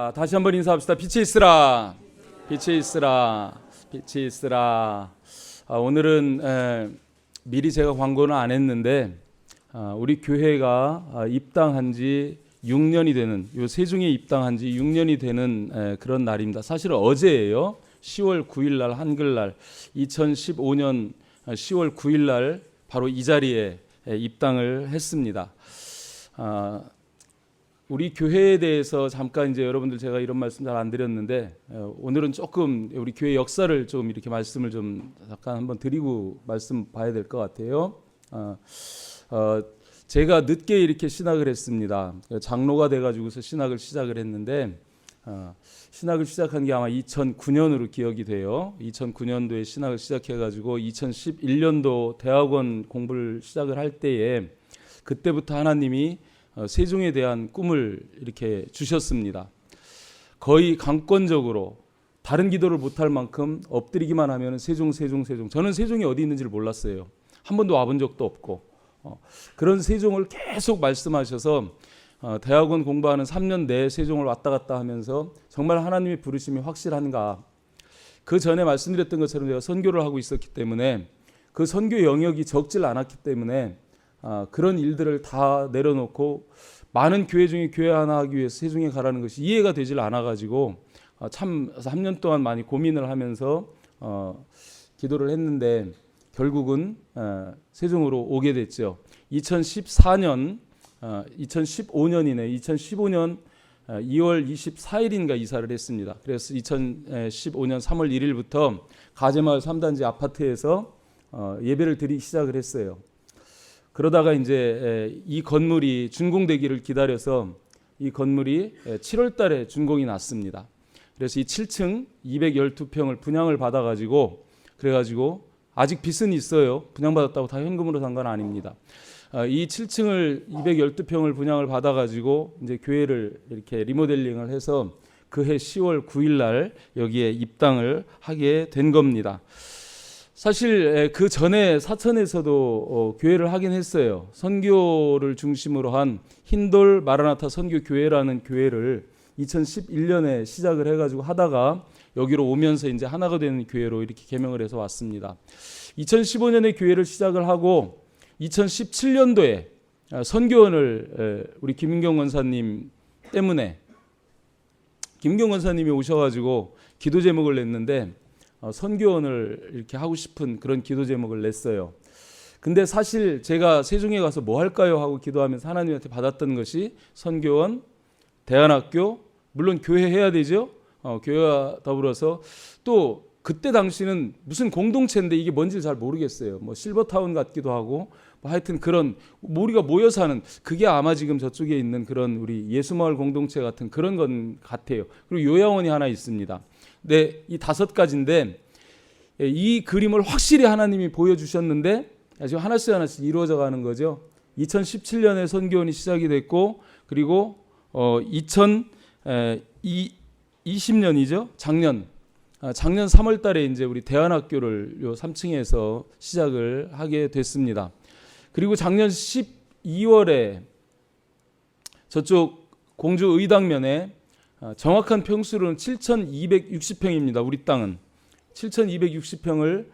자, 다시 한번 인사합시다. 빛이 있으라. 빛이 있으라. 빛이 있으라. 오늘은 미리 제가 광고는 안 했는데 우리 교회가 입당한 지 6년이 되는, 요 세종에 입당한 지 6년이 되는 그런 날입니다. 사실은 어제예요. 10월 9일 날 한글날 2015년 10월 9일 날 바로 이 자리에 입당을 했습니다. 우리 교회에 대해서 잠깐 이제 여러분들 제가 이런 말씀 잘 안 드렸는데 오늘은 조금 우리 교회 역사를 좀 이렇게 말씀을 좀 잠깐 한번 드리고 말씀 봐야 될 것 같아요. 제가 늦게 이렇게 신학을 했습니다. 장로가 돼가지고서 신학을 시작을 했는데 신학을 시작한 게 아마 2009년으로 기억이 돼요. 2009년도에 신학을 시작해가지고 2011년도 대학원 공부를 시작을 할 때에 그때부터 하나님이 세종에 대한 꿈을 이렇게 주셨습니다. 거의 강권적으로 다른 기도를 못할 만큼 엎드리기만 하면 세종. 저는 세종이 어디 있는지를 몰랐어요. 한 번도 와본 적도 없고 그런 세종을 계속 말씀하셔서 대학원 공부하는 3년 내에 세종을 왔다 갔다 하면서 정말 하나님의 부르심이 확실한가. 그 전에 말씀드렸던 것처럼 제가 선교를 하고 있었기 때문에 그 선교 영역이 적질 않았기 때문에 그런 일들을 다 내려놓고 많은 교회 중에 교회 하나 하기 위해서 세종에 가라는 것이 이해가 되질 않아가지고 참 3년 동안 많이 고민을 하면서 기도를 했는데 결국은 세종으로 오게 됐죠. 2015년 2월 24일인가 이사를 했습니다. 그래서 2015년 3월 1일부터 가재마을 3단지 아파트에서 예배를 드리기 시작을 했어요. 그러다가 이제 이 건물이 준공되기를 기다려서 이 건물이 7월 달에 준공이 났습니다. 그래서 이 7층 212평을 분양을 받아가지고 그래가지고 아직 빚은 있어요. 분양받았다고 다 현금으로 산 건 아닙니다. 이 7층을 212평을 분양을 받아가지고 이제 교회를 이렇게 리모델링을 해서 그해 10월 9일 날 여기에 입당을 하게 된 겁니다. 사실 그 전에 사천에서도 교회를 하긴 했어요. 선교를 중심으로 한 흰돌 마라나타 선교교회라는 교회를 2011년에 시작을 해가지고 하다가 여기로 오면서 이제 하나가 되는 교회로 이렇게 개명을 해서 왔습니다. 2015년에 교회를 시작을 하고 2017년도에 선교원을 우리 김인경 원사님 때문에 김인경 원사님이 오셔가지고 기도 제목을 냈는데 선교원을 이렇게 하고 싶은 그런 기도 제목을 냈어요. 근데 사실 제가 세종에 가서 뭐 할까요 하고 기도하면서 하나님한테 받았던 것이 선교원, 대안학교, 물론 교회 해야 되죠. 교회와 더불어서 또 그때 당시는 무슨 공동체인데 이게 뭔지 잘 모르겠어요. 뭐 실버타운 같기도 하고 뭐 하여튼 그런 우리가 모여서 하는 그게 아마 지금 저쪽에 있는 그런 우리 예수마을 공동체 같은 그런 건 같아요. 그리고 요양원이 하나 있습니다. 네, 이 5가지인데 이 그림을 확실히 하나님이 보여주셨는데 지금 하나씩 이루어져 가는 거죠. 2017년에 선교원이 시작이 됐고 그리고 2020년이죠. 작년 3월 달에 이제 우리 대안학교를 요 3층에서 시작을 하게 됐습니다. 그리고 작년 12월에 저쪽 공주 의당면에 정확한 평수로는 7,260평입니다. 우리 땅은 7,260평을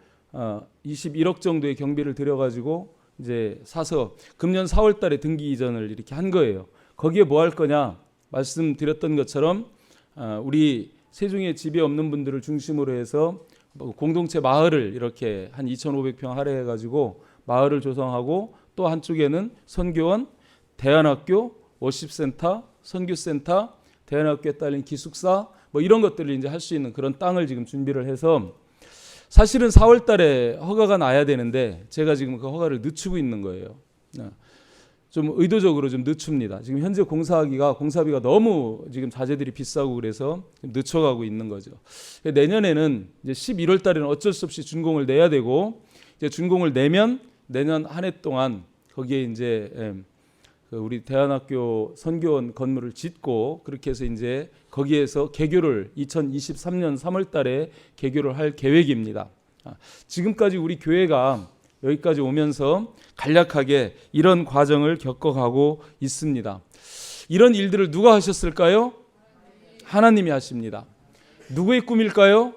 21억 정도의 경비를 들여가지고 이제 사서 금년 4월 달에 등기 이전을 이렇게 한 거예요. 거기에 뭐 할 거냐 말씀드렸던 것처럼 우리 세종에 집이 없는 분들을 중심으로 해서 공동체 마을을 이렇게 한 2,500평 할애해가지고 마을을 조성하고 또 한쪽에는 선교원, 대안학교, 워십센터, 선교센터, 대안학교에 딸린 기숙사 뭐 이런 것들을 이제 할 수 있는 그런 땅을 지금 준비를 해서 사실은 4월 달에 허가가 나야 되는데 제가 지금 그 허가를 늦추고 있는 거예요. 좀 의도적으로 좀 늦춥니다. 지금 현재 공사비가 너무 지금 자재들이 비싸고 그래서 늦춰가고 있는 거죠. 내년에는 이제 11월 달에는 어쩔 수 없이 준공을 내야 되고 이제 준공을 내면 내년 한 해 동안 거기에 이제 우리 대안학교 선교원 건물을 짓고 그렇게 해서 이제 거기에서 개교를 2023년 3월 달에 개교를 할 계획입니다. 지금까지 우리 교회가 여기까지 오면서 간략하게 이런 과정을 겪어가고 있습니다. 이런 일들을 누가 하셨을까요? 하나님이 하십니다. 누구의 꿈일까요?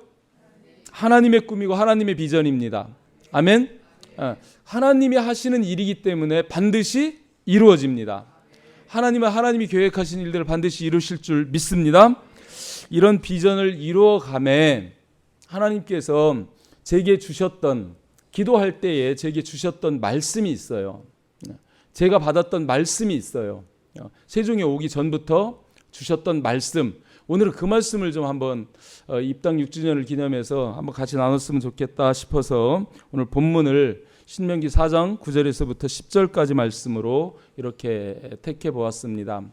하나님의 꿈이고 하나님의 비전입니다. 아멘. 하나님이 하시는 일이기 때문에 반드시 이루어집니다. 하나님이 계획하신 일들을 반드시 이루실 줄 믿습니다. 이런 비전을 이루어감에 하나님께서 제게 주셨던, 기도할 때에 제게 주셨던 말씀이 있어요. 제가 받았던 말씀이 있어요. 세종에 오기 전부터 주셨던 말씀. 오늘은 그 말씀을 좀 한번 입당 6주년을 기념해서 한번 같이 나눴으면 좋겠다 싶어서 오늘 본문을 신명기 4장 9절에서부터 10절까지 말씀으로 이렇게 택해 보았습니다.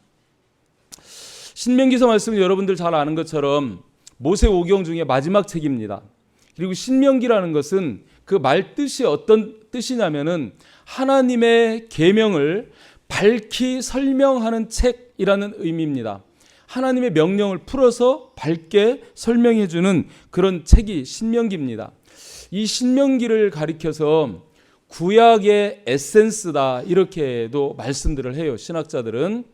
신명기서 말씀은 여러분들 잘 아는 것처럼 모세오경 중에 마지막 책입니다. 그리고 신명기라는 것은 그 말뜻이 어떤 뜻이냐면은 하나님의 계명을 밝히 설명하는 책이라는 의미입니다. 하나님의 명령을 풀어서 밝게 설명해 주는 그런 책이 신명기입니다. 이 신명기를 가리켜서 구약의 에센스다 이렇게도 말씀들을 해요. 신학자들은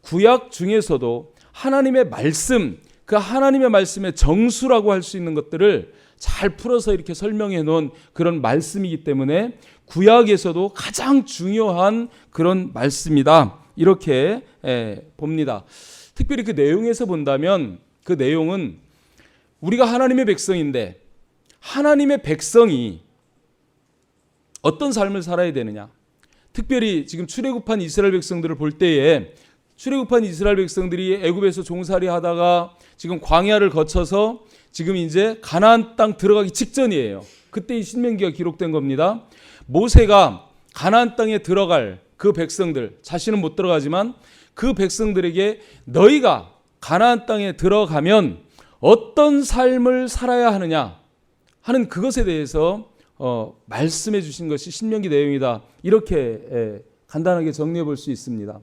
구약 중에서도 하나님의 말씀, 그 하나님의 말씀의 정수라고 할 수 있는 것들을 잘 풀어서 이렇게 설명해 놓은 그런 말씀이기 때문에 구약에서도 가장 중요한 그런 말씀이다 이렇게 봅니다. 특별히 그 내용에서 본다면 그 내용은 우리가 하나님의 백성인데 하나님의 백성이 어떤 삶을 살아야 되느냐, 특별히 지금 출애굽한 이스라엘 백성들을 볼 때에 출애굽한 이스라엘 백성들이 애굽에서 종살이 하다가 지금 광야를 거쳐서 지금 이제 가나안 땅 들어가기 직전이에요. 그때 이 신명기가 기록된 겁니다. 모세가 가나안 땅에 들어갈 그 백성들, 자신은 못 들어가지만 그 백성들에게 너희가 가나안 땅에 들어가면 어떤 삶을 살아야 하느냐 하는 그것에 대해서 말씀해 주신 것이 신명기 내용이다. 이렇게 간단하게 정리해 볼 수 있습니다.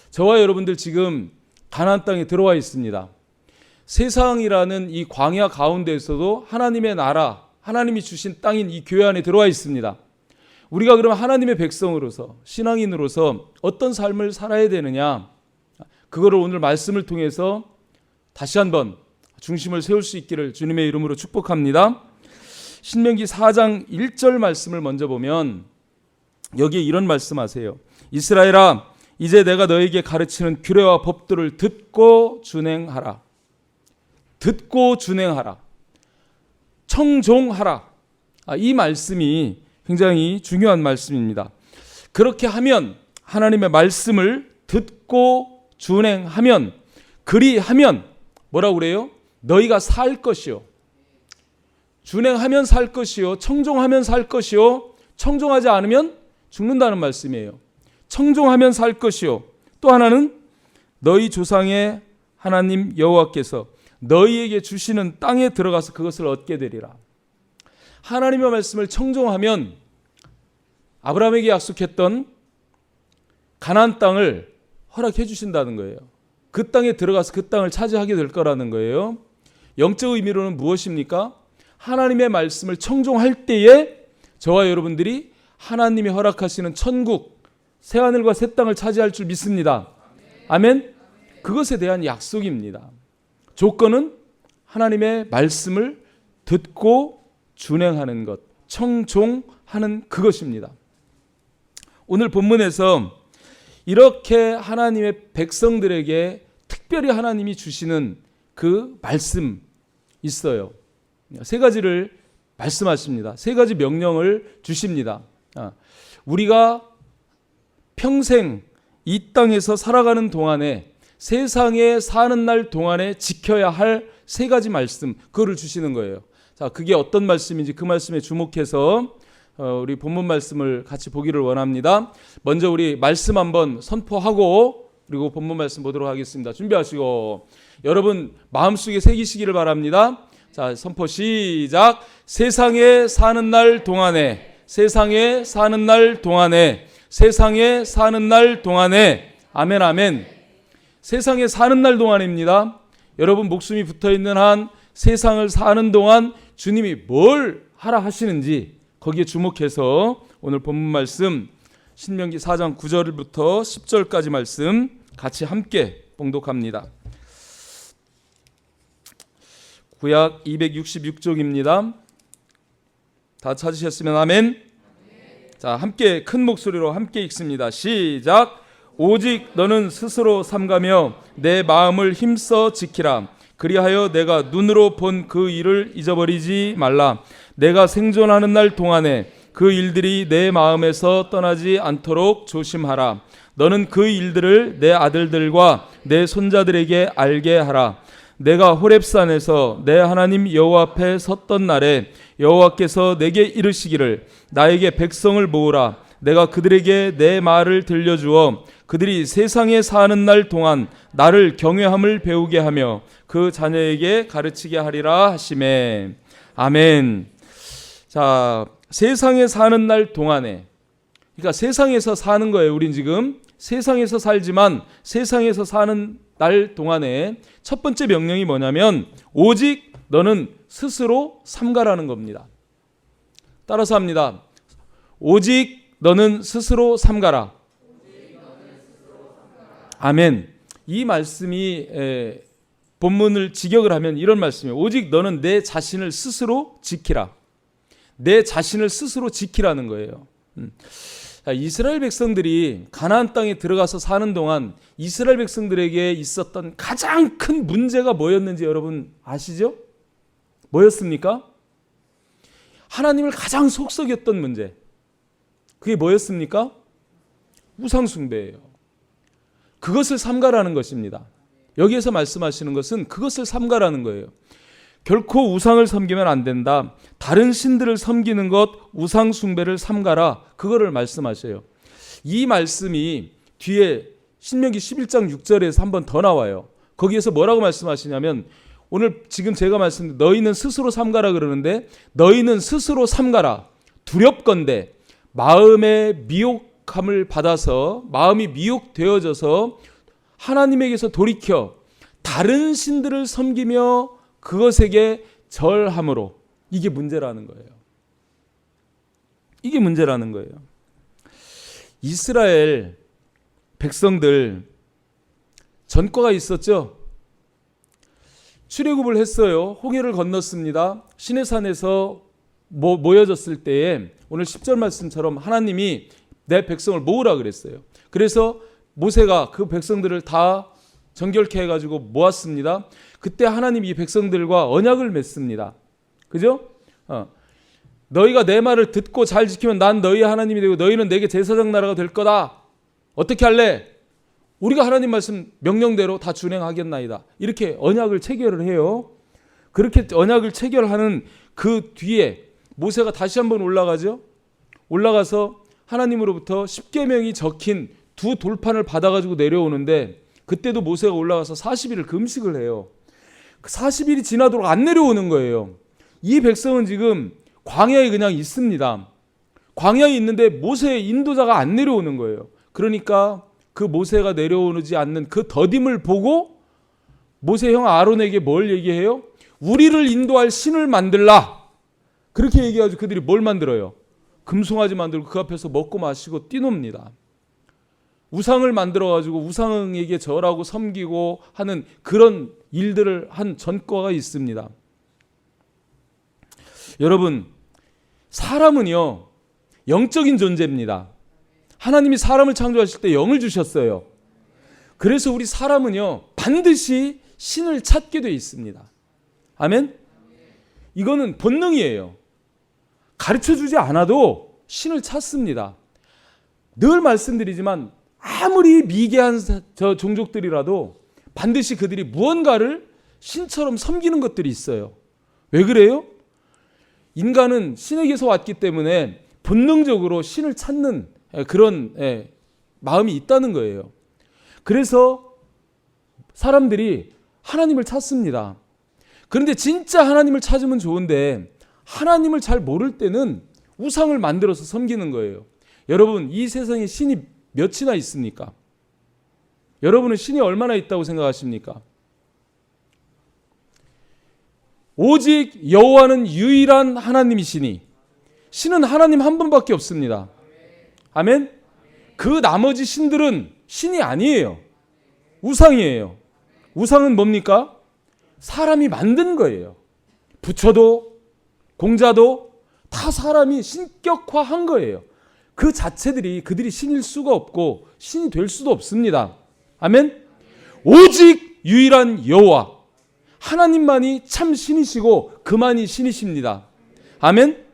저와 여러분들 지금 가나안 땅에 들어와 있습니다. 세상이라는 이 광야 가운데에서도 하나님의 나라, 하나님이 주신 땅인 이 교회 안에 들어와 있습니다. 우리가 그럼 하나님의 백성으로서, 신앙인으로서 어떤 삶을 살아야 되느냐, 그거를 오늘 말씀을 통해서 다시 한번 중심을 세울 수 있기를 주님의 이름으로 축복합니다. 신명기 4장 1절 말씀을 먼저 보면 여기에 이런 말씀하세요. 이스라엘아, 이제 내가 너에게 가르치는 규례와 법들을 듣고 준행하라. 듣고 준행하라. 청종하라. 이 말씀이 굉장히 중요한 말씀입니다. 그렇게 하면, 하나님의 말씀을 듣고 준행하면, 그리하면 뭐라고 그래요? 너희가 살 것이요. 준행하면 살 것이요. 청종하면 살 것이요. 청종하지 않으면 죽는다는 말씀이에요. 청종하면 살 것이요. 또 하나는 너희 조상의 하나님 여호와께서 너희에게 주시는 땅에 들어가서 그것을 얻게 되리라. 하나님의 말씀을 청종하면 아브라함에게 약속했던 가나안 땅을 허락해 주신다는 거예요. 그 땅에 들어가서 그 땅을 차지하게 될 거라는 거예요. 영적 의미로는 무엇입니까? 하나님의 말씀을 청종할 때에 저와 여러분들이 하나님이 허락하시는 천국, 새하늘과 새 땅을 차지할 줄 믿습니다. 아멘. 그것에 대한 약속입니다. 조건은 하나님의 말씀을 듣고 준행하는 것, 청종하는 그것입니다. 오늘 본문에서 이렇게 하나님의 백성들에게 특별히 하나님이 주시는 그 말씀 있어요. 세 가지를 말씀하십니다. 세 가지 명령을 주십니다. 우리가 평생 이 땅에서 살아가는 동안에, 세상에 사는 날 동안에 지켜야 할 세 가지 말씀, 그거를 주시는 거예요. 자, 그게 어떤 말씀인지 그 말씀에 주목해서 우리 본문 말씀을 같이 보기를 원합니다. 먼저 우리 말씀 한번 선포하고 그리고 본문 말씀 보도록 하겠습니다. 준비하시고 여러분 마음속에 새기시기를 바랍니다. 자, 선포 시작. 세상에 사는 날 동안에, 세상에 사는 날 동안에, 세상에 사는 날 동안에. 아멘, 아멘. 세상에 사는 날 동안입니다. 여러분 목숨이 붙어있는 한 세상을 사는 동안 주님이 뭘 하라 하시는지 거기에 주목해서 오늘 본문 말씀 신명기 4장 9절부터 10절까지 말씀 같이 함께 봉독합니다. 구약 266쪽입니다. 다 찾으셨으면 아멘. 자, 함께 큰 목소리로 함께 읽습니다. 시작. 오직 너는 스스로 삼가며 내 마음을 힘써 지키라. 그리하여 내가 눈으로 본 그 일을 잊어버리지 말라. 내가 생존하는 날 동안에 그 일들이 내 마음에서 떠나지 않도록 조심하라. 너는 그 일들을 내 아들들과 내 손자들에게 알게 하라. 내가 호렙산에서 내 하나님 여호와 앞에 섰던 날에 여호와께서 내게 이르시기를 나에게 백성을 모으라. 내가 그들에게 내 말을 들려주어 그들이 세상에 사는 날 동안 나를 경외함을 배우게 하며 그 자녀에게 가르치게 하리라 하시매. 아멘. 자, 세상에 사는 날 동안에, 그러니까 세상에서 사는 거예요. 우린 지금 세상에서 살지만 세상에서 사는 날 동안에 첫 번째 명령이 뭐냐면 오직 너는 스스로 삼가라는 겁니다. 따라서 합니다. 오직 너는 스스로 삼가라. 아멘. 이 말씀이 본문을 직역을 하면 이런 말씀이에요. 오직 너는 내 자신을 스스로 지키라. 내 자신을 스스로 지키라는 거예요. 이스라엘 백성들이 가나안 땅에 들어가서 사는 동안 이스라엘 백성들에게 있었던 가장 큰 문제가 뭐였는지 여러분 아시죠? 뭐였습니까? 하나님을 가장 속썩였던 문제. 그게 뭐였습니까? 우상 숭배예요. 그것을 삼가라는 것입니다. 여기에서 말씀하시는 것은 그것을 삼가라는 거예요. 결코 우상을 섬기면 안 된다. 다른 신들을 섬기는 것, 우상 숭배를 삼가라. 그거를 말씀하셔요. 이 말씀이 뒤에 신명기 11장 6절에서 한 번 더 나와요. 거기에서 뭐라고 말씀하시냐면 오늘 지금 제가 말씀드린 너희는 스스로 삼가라 그러는데 너희는 스스로 삼가라. 두렵건대 마음의 미혹함을 받아서 마음이 미혹되어져서 하나님에게서 돌이켜 다른 신들을 섬기며 그것에게 절함으로. 이게 문제라는 거예요. 이게 문제라는 거예요. 이스라엘 백성들 전과가 있었죠. 출애굽을 했어요. 홍해를 건넜습니다. 시내산에서 모여졌을 때에 오늘 10절 말씀처럼 하나님이 내 백성을 모으라 그랬어요. 그래서 모세가 그 백성들을 다 정결케 해가지고 모았습니다. 그때 하나님이 이 백성들과 언약을 맺습니다. 그죠? 너희가 내 말을 듣고 잘 지키면 난 너희의 하나님이 되고 너희는 내게 제사장 나라가 될 거다. 어떻게 할래? 우리가 하나님 말씀 명령대로 다 준행하겠나이다. 이렇게 언약을 체결을 해요. 그렇게 언약을 체결하는 그 뒤에 모세가 다시 한번 올라가죠. 올라가서 하나님으로부터 십계명이 적힌 두 돌판을 받아가지고 내려오는데 그때도 모세가 올라가서 40일을 금식을 해요. 40일이 지나도록 안 내려오는 거예요. 이 백성은 지금 광야에 그냥 있습니다. 광야에 있는데 모세의 인도자가 안 내려오는 거예요. 그러니까 그 모세가 내려오지 않는 그 더딤을 보고 모세 형 아론에게 뭘 얘기해요? 우리를 인도할 신을 만들라. 그렇게 얘기해가지고 그들이 뭘 만들어요? 금송아지 만들고 그 앞에서 먹고 마시고 뛰놉니다. 우상을 만들어가지고 우상에게 절하고 섬기고 하는 그런 일들을 한 전과가 있습니다. 여러분, 사람은요 영적인 존재입니다. 하나님이 사람을 창조하실 때 영을 주셨어요. 그래서 우리 사람은요 반드시 신을 찾게 돼 있습니다. 아멘? 이거는 본능이에요. 가르쳐주지 않아도 신을 찾습니다. 늘 말씀드리지만 아무리 미개한 저 종족들이라도 반드시 그들이 무언가를 신처럼 섬기는 것들이 있어요. 왜 그래요? 인간은 신에게서 왔기 때문에 본능적으로 신을 찾는 그런 마음이 있다는 거예요. 그래서 사람들이 하나님을 찾습니다. 그런데 진짜 하나님을 찾으면 좋은데 하나님을 잘 모를 때는 우상을 만들어서 섬기는 거예요. 여러분, 이 세상에 신이 몇이나 있습니까? 여러분은 신이 얼마나 있다고 생각하십니까? 오직 여호와는 유일한 하나님이시니 신은 하나님 한 분밖에 없습니다. 아멘? 그 나머지 신들은 신이 아니에요. 우상이에요. 우상은 뭡니까? 사람이 만든 거예요. 부처도 공자도 다 사람이 신격화한 거예요. 그 자체들이 그들이 신일 수가 없고 신이 될 수도 없습니다. 아멘. 오직 유일한 여호와 하나님만이 참 신이시고 그만이 신이십니다. 아멘.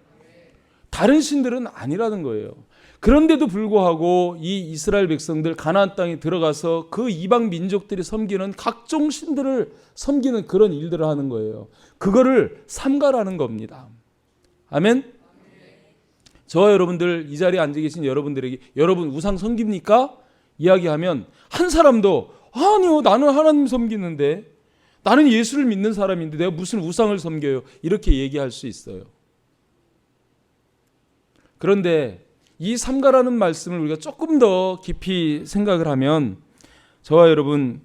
다른 신들은 아니라는 거예요. 그런데도 불구하고 이 이스라엘 백성들 가나안 땅에 들어가서 그 이방 민족들이 섬기는 각종 신들을 섬기는 그런 일들을 하는 거예요. 그거를 삼가라는 겁니다. 아멘. 저와 여러분들, 이 자리에 앉아 계신 여러분들에게 여러분 우상 섬깁니까? 이야기하면 한 사람도 아니요, 나는 하나님 섬기는데, 나는 예수를 믿는 사람인데 내가 무슨 우상을 섬겨요, 이렇게 얘기할 수 있어요. 그런데 이 삼가라는 말씀을 우리가 조금 더 깊이 생각을 하면 저와 여러분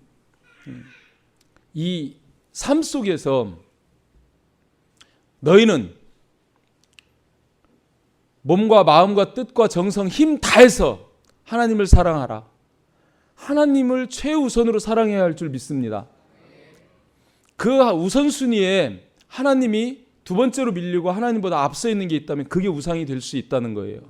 이 삶 속에서 너희는 몸과 마음과 뜻과 정성 힘 다해서 하나님을 사랑하라. 하나님을 최우선으로 사랑해야 할 줄 믿습니다. 그 우선순위에 하나님이 두 번째로 밀리고 하나님보다 앞서 있는 게 있다면 그게 우상이 될 수 있다는 거예요.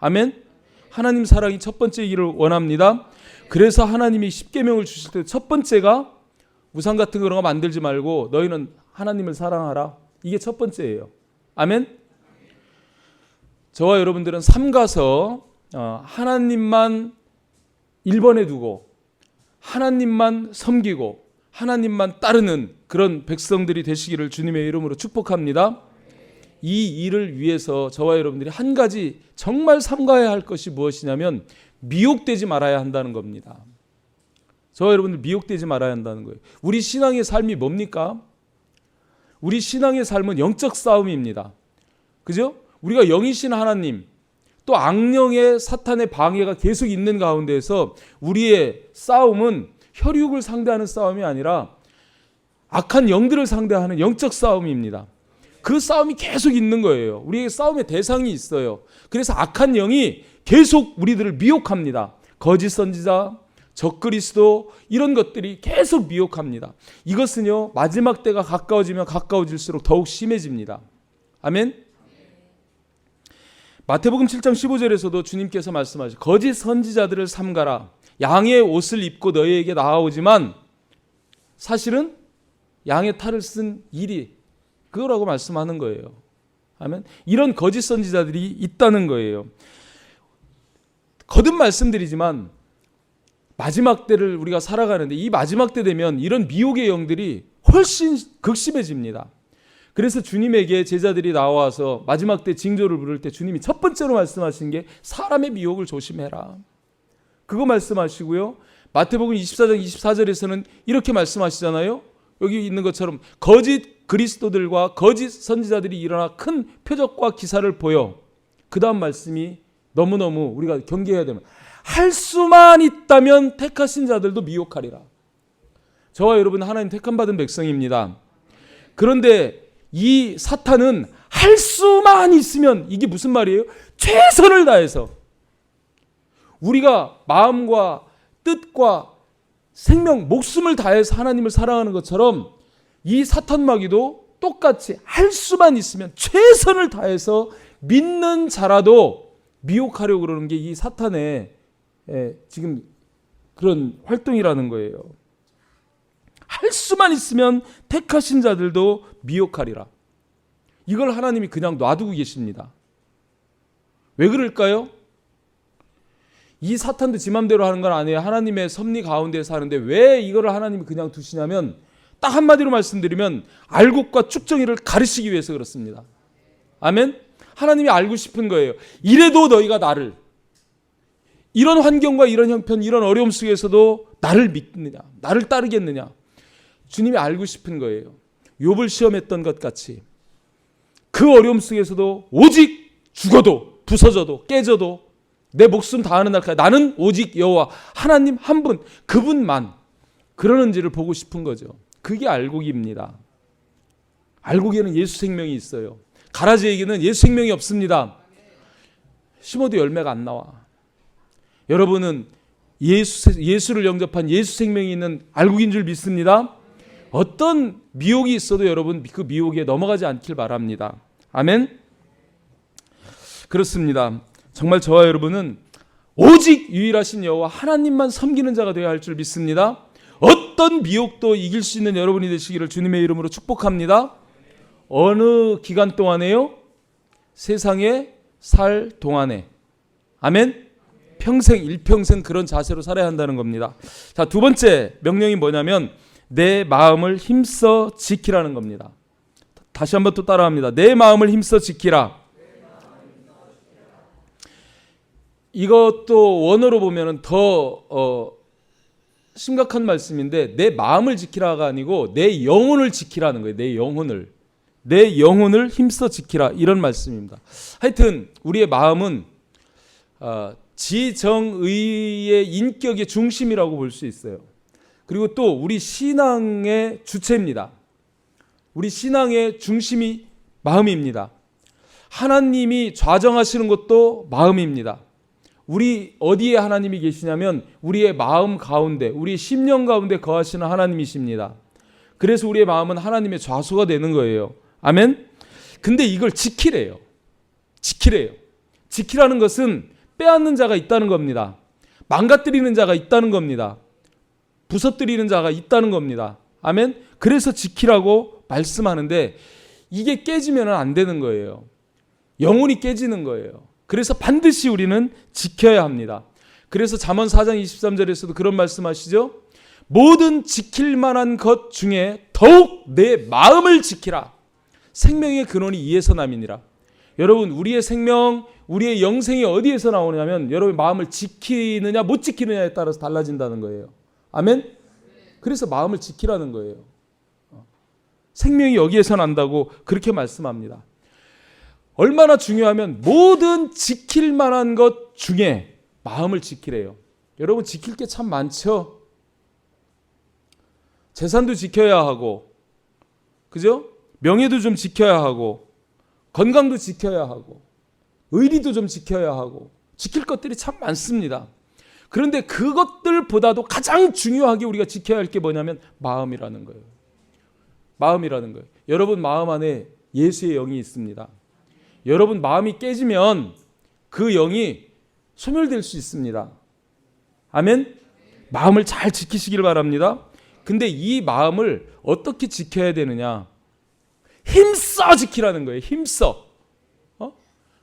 아멘. 하나님 사랑이 첫 번째이기를 원합니다. 그래서 하나님이 십계명을 주실 때 첫 번째가 우상 같은 그런 거 만들지 말고 너희는 하나님을 사랑하라. 이게 첫 번째예요. 아멘. 저와 여러분들은 삼가서 하나님만 1번에 두고 하나님만 섬기고 하나님만 따르는 그런 백성들이 되시기를 주님의 이름으로 축복합니다. 이 일을 위해서 저와 여러분들이 한 가지 정말 삼가야 할 것이 무엇이냐면 미혹되지 말아야 한다는 겁니다. 저와 여러분들 미혹되지 말아야 한다는 거예요. 우리 신앙의 삶이 뭡니까? 우리 신앙의 삶은 영적 싸움입니다. 그죠? 우리가 영이신 하나님, 또 악령의 사탄의 방해가 계속 있는 가운데에서 우리의 싸움은 혈육을 상대하는 싸움이 아니라 악한 영들을 상대하는 영적 싸움입니다. 그 싸움이 계속 있는 거예요. 우리에게 싸움의 대상이 있어요. 그래서 악한 영이 계속 우리들을 미혹합니다. 거짓 선지자, 적그리스도 이런 것들이 계속 미혹합니다. 이것은요, 마지막 때가 가까워지면 가까워질수록 더욱 심해집니다. 아멘. 마태복음 7장 15절에서도 주님께서 말씀하시죠. 거짓 선지자들을 삼가라. 양의 옷을 입고 너희에게 나아오지만 사실은 양의 탈을 쓴 일이 그거라고 말씀하는 거예요. 아멘. 이런 거짓 선지자들이 있다는 거예요. 거듭 말씀드리지만 마지막 때를 우리가 살아가는데 이 마지막 때 되면 이런 미혹의 영들이 훨씬 극심해집니다. 그래서 주님에게 제자들이 나와서 마지막 때 징조를 부를 때 주님이 첫 번째로 말씀하신 게 사람의 미혹을 조심해라. 그거 말씀하시고요. 마태복음 24장 24절에서는 이렇게 말씀하시잖아요. 여기 있는 것처럼 거짓 그리스도들과 거짓 선지자들이 일어나 큰 표적과 기사를 보여. 그 다음 말씀이 너무너무 우리가 경계해야 되면 할 수만 있다면 택하신 자들도 미혹하리라. 저와 여러분은 하나님 택함 받은 백성입니다. 그런데 이 사탄은 할 수만 있으면 이게 무슨 말이에요? 최선을 다해서 우리가 마음과 뜻과 생명, 목숨을 다해서 하나님을 사랑하는 것처럼 이 사탄마귀도 똑같이 할 수만 있으면 최선을 다해서 믿는 자라도 미혹하려고 그러는 게 이 사탄의 지금 그런 활동이라는 거예요. 할 수만 있으면 택하신 자들도 미혹하리라. 이걸 하나님이 그냥 놔두고 계십니다. 왜 그럴까요? 이 사탄도 지 맘대로 하는 건 아니에요. 하나님의 섭리 가운데서 하는데 왜 이거를 하나님이 그냥 두시냐면 딱 한마디로 말씀드리면 알곡과 쭉정이를 가르치기 위해서 그렇습니다. 아멘? 하나님이 알고 싶은 거예요. 이래도 너희가 나를, 이런 환경과 이런 형편, 이런 어려움 속에서도 나를 믿느냐, 나를 따르겠느냐. 주님이 알고 싶은 거예요. 욥을 시험했던 것 같이 그 어려움 속에서도 오직 죽어도 부서져도 깨져도 내 목숨 다하는 날까지 나는 오직 여호와 하나님 한 분, 그분만 그러는지를 보고 싶은 거죠. 그게 알곡입니다. 알곡에는 예수 생명이 있어요. 가라지에게는 예수 생명이 없습니다. 심어도 열매가 안 나와. 여러분은 예수를 영접한 예수 생명이 있는 알곡인 줄 믿습니다. 어떤 미혹이 있어도 여러분 그 미혹에 넘어가지 않길 바랍니다. 아멘. 그렇습니다. 정말 저와 여러분은 오직 유일하신 여호와 하나님만 섬기는 자가 되어야 할 줄 믿습니다. 어떤 미혹도 이길 수 있는 여러분이 되시기를 주님의 이름으로 축복합니다. 어느 기간 동안에요? 세상에 살 동안에. 아멘. 평생 일평생 그런 자세로 살아야 한다는 겁니다. 자, 두 번째 명령이 뭐냐면 내 마음을 힘써 지키라는 겁니다. 다시 한번 또 따라합니다. 내 마음을 힘써 지키라. 이것도 원어로 보면 더 심각한 말씀인데 내 마음을 지키라가 아니고 내 영혼을 지키라는 거예요. 내 영혼을 힘써 지키라 이런 말씀입니다. 하여튼 우리의 마음은 지정의의 인격의 중심이라고 볼 수 있어요. 그리고 또 우리 신앙의 주체입니다. 우리 신앙의 중심이 마음입니다. 하나님이 좌정하시는 것도 마음입니다. 우리 어디에 하나님이 계시냐면 우리의 마음 가운데, 우리 심령 가운데 거하시는 하나님이십니다. 그래서 우리의 마음은 하나님의 좌소가 되는 거예요. 아멘. 근데 이걸 지키래요. 지키라는 것은 빼앗는 자가 있다는 겁니다. 망가뜨리는 자가 있다는 겁니다. 부서뜨리는 자가 있다는 겁니다. 아멘. 그래서 지키라고 말씀하는데 이게 깨지면 안 되는 거예요. 영혼이 깨지는 거예요. 그래서 반드시 우리는 지켜야 합니다. 그래서 잠언 4장 23절에서도 그런 말씀하시죠. 모든 지킬 만한 것 중에 더욱 내 마음을 지키라. 생명의 근원이 이에서 남이니라. 여러분, 우리의 생명, 우리의 영생이 어디에서 나오냐면 여러분의 마음을 지키느냐 못 지키느냐에 따라서 달라진다는 거예요. 아멘. 그래서 마음을 지키라는 거예요. 생명이 여기에서 난다고 그렇게 말씀합니다. 얼마나 중요하면 모든 지킬 만한 것 중에 마음을 지키래요. 여러분, 지킬 게 참 많죠. 재산도 지켜야 하고, 그죠? 명예도 좀 지켜야 하고, 건강도 지켜야 하고, 의리도 좀 지켜야 하고, 지킬 것들이 참 많습니다. 그런데 그것들보다도 가장 중요하게 우리가 지켜야 할 게 뭐냐면 마음이라는 거예요. 마음이라는 거예요. 여러분 마음 안에 예수의 영이 있습니다. 여러분 마음이 깨지면 그 영이 소멸될 수 있습니다. 아멘. 마음을 잘 지키시길 바랍니다. 근데 이 마음을 어떻게 지켜야 되느냐? 힘써 지키라는 거예요. 힘써.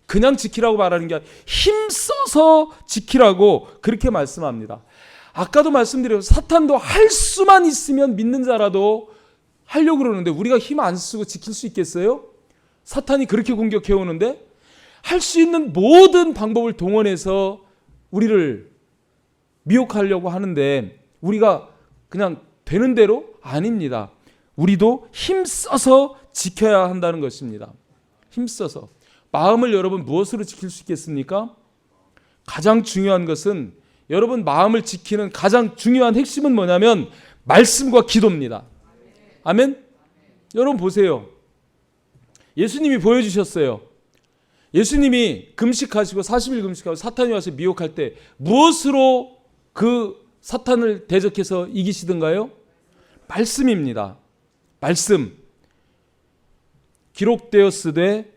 그냥 지키라고 말하는 게 아니라 힘써서 지키라고 그렇게 말씀합니다. 아까도 말씀드렸죠. 사탄도 할 수만 있으면 믿는 자라도 하려고 그러는데 우리가 힘 안 쓰고 지킬 수 있겠어요? 사탄이 그렇게 공격해 오는데 할 수 있는 모든 방법을 동원해서 우리를 미혹하려고 하는데 우리가 그냥 되는 대로 아닙니다. 우리도 힘써서 지켜야 한다는 것입니다. 힘써서. 마음을 여러분 무엇으로 지킬 수 있겠습니까? 가장 중요한 것은 여러분 마음을 지키는 가장 중요한 핵심은 뭐냐면 말씀과 기도입니다. 아멘? 여러분 보세요. 예수님이 보여주셨어요. 예수님이 금식하시고 40일 금식하고 사탄이 와서 미혹할 때 무엇으로 그 사탄을 대적해서 이기시던가요? 말씀입니다. 말씀. 기록되었으되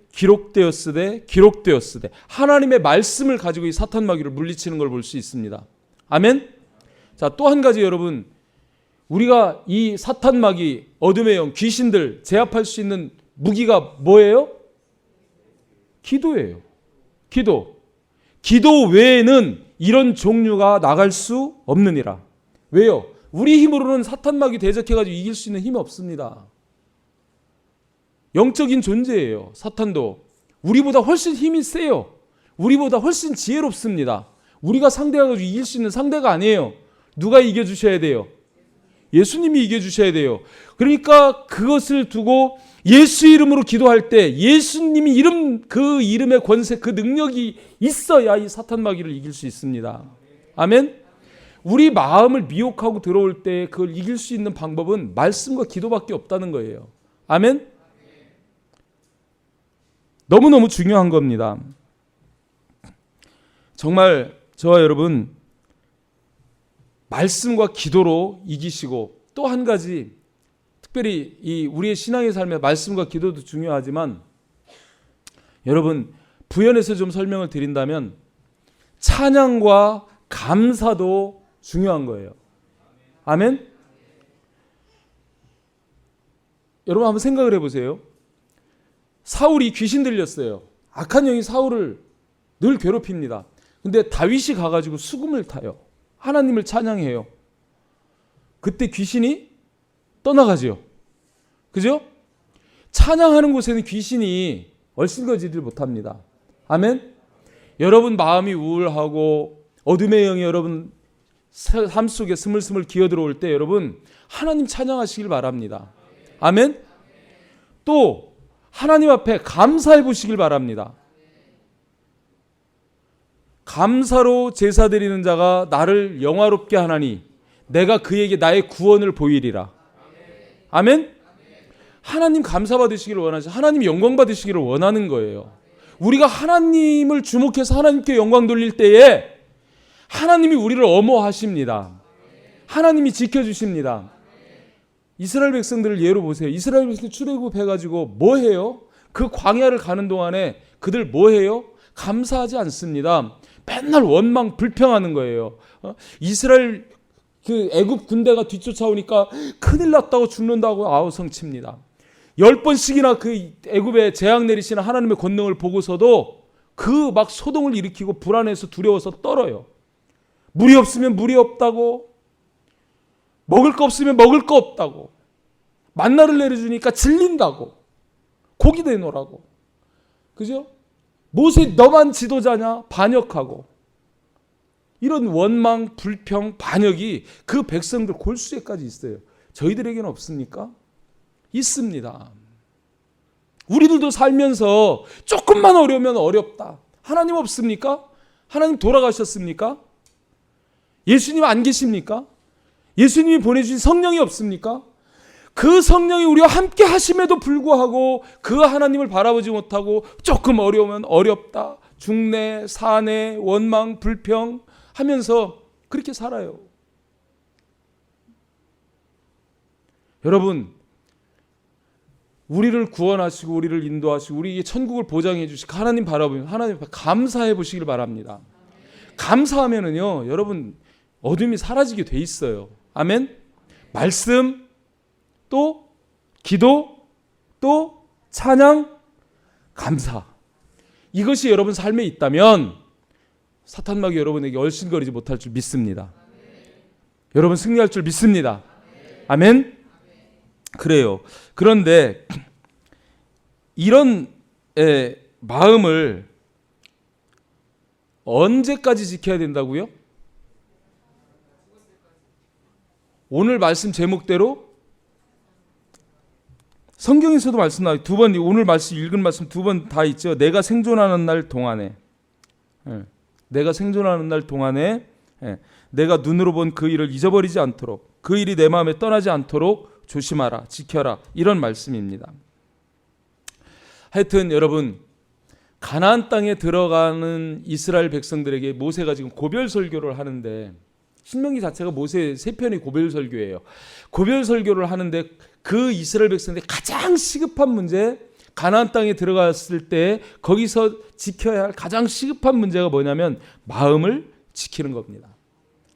하나님의 말씀을 가지고 이 사탄 마귀를 물리치는 걸 볼 수 있습니다. 아멘? 자, 또 한 가지 여러분, 우리가 이 사탄 마귀, 어둠의 영, 귀신들 제압할 수 있는 무기가 뭐예요? 기도예요. 기도 외에는 이런 종류가 나갈 수 없느니라. 왜요? 우리 힘으로는 사탄 마귀 대적해가지고 이길 수 있는 힘이 없습니다. 영적인 존재예요. 사탄도 우리보다 훨씬 힘이 세요. 우리보다 훨씬 지혜롭습니다. 우리가 상대하고 이길 수 있는 상대가 아니에요. 누가 이겨주셔야 돼요? 예수님이 이겨주셔야 돼요. 그러니까 그것을 두고 예수 이름으로 기도할 때 예수님이 그 이름의 권세, 그 능력이 있어야 이 사탄 마귀를 이길 수 있습니다. 아멘. 우리 마음을 미혹하고 들어올 때 그걸 이길 수 있는 방법은 말씀과 기도밖에 없다는 거예요. 아멘. 너무너무 중요한 겁니다. 정말 저와 여러분 말씀과 기도로 이기시고 또 한 가지 특별히 이 우리의 신앙의 삶에 말씀과 기도도 중요하지만 여러분 부연해서 좀 설명을 드린다면 찬양과 감사도 중요한 거예요. 아멘? 여러분 한번 생각을 해보세요. 사울이 귀신 들렸어요. 악한 영이 사울을 늘 괴롭힙니다. 근데 다윗이 가가지고 수금을 타요. 하나님을 찬양해요. 그때 귀신이 떠나가죠. 그죠? 찬양하는 곳에는 귀신이 얼씬거지를 못합니다. 아멘? 여러분 마음이 우울하고 어둠의 영이 여러분 삶 속에 스물스물 기어들어올 때 여러분 하나님 찬양하시길 바랍니다. 아멘? 또 하나님 앞에 감사해 보시길 바랍니다. 감사로 제사 드리는 자가 나를 영화롭게 하나니 내가 그에게 나의 구원을 보이리라. 아멘? 하나님 감사 받으시기를 원하시, 하나님 영광 받으시기를 원하는 거예요. 우리가 하나님을 주목해서 하나님께 영광 돌릴 때에 하나님이 우리를 어머하십니다. 하나님이 지켜주십니다. 이스라엘 백성들을 예로 보세요. 이스라엘 백성들 출애굽해가지고 뭐 해요? 그 광야를 가는 동안에 그들 뭐 해요? 감사하지 않습니다. 맨날 원망 불평하는 거예요. 이스라엘 그 애굽 군대가 뒤쫓아오니까 큰일 났다고 죽는다고 아우성칩니다. 10번씩이나 그 애굽에 재앙 내리시는 하나님의 권능을 보고서도 그 막 소동을 일으키고 불안해서 두려워서 떨어요. 물이 없으면 물이 없다고, 먹을 거 없으면 먹을 거 없다고, 만나를 내려주니까 질린다고, 고기 내놓으라고. 그죠? 모세 너만 지도자냐? 반역하고. 이런 원망, 불평, 반역이 그 백성들 골수에까지 있어요. 저희들에게는 없습니까? 있습니다. 우리들도 살면서 조금만 어려우면 어렵다. 하나님 없습니까? 하나님 돌아가셨습니까? 예수님 안 계십니까? 예수님이 보내주신 성령이 없습니까? 그 성령이 우리와 함께 하심에도 불구하고 그 하나님을 바라보지 못하고 조금 어려우면 어렵다, 중내, 산내, 원망, 불평 하면서 그렇게 살아요. 여러분, 우리를 구원하시고 우리를 인도하시고 우리에게 천국을 보장해 주시고 하나님 바라보면 하나님 앞에 감사해 보시길 바랍니다. 감사하면은요, 여러분 어둠이 사라지게 돼 있어요. 아멘. 말씀, 또 기도, 또 찬양, 감사. 이것이 여러분 삶에 있다면 사탄막이 여러분에게 얼씬거리지 못할 줄 믿습니다. 여러분 승리할 줄 믿습니다. 아멘. 그래요. 그런데 이런 마음을 언제까지 지켜야 된다고요? 오늘 말씀 제목대로 성경에서도 말씀 나와요. 두 번, 오늘 말씀 읽은 말씀 두 번 다 있죠. 내가 생존하는 날 동안에, 내가 생존하는 날 동안에 내가 눈으로 본 그 일을 잊어버리지 않도록, 그 일이 내 마음에 떠나지 않도록 조심하라, 지켜라, 이런 말씀입니다. 하여튼 여러분, 가나안 땅에 들어가는 이스라엘 백성들에게 모세가 지금 고별 설교를 하는데, 신명기 자체가 모세 세 편의 고별 설교예요. 고별 설교를 하는데 그 이스라엘 백성들이 가장 시급한 문제, 가나안 땅에 들어갔을 때 거기서 지켜야 할 가장 시급한 문제가 뭐냐면 마음을 지키는 겁니다.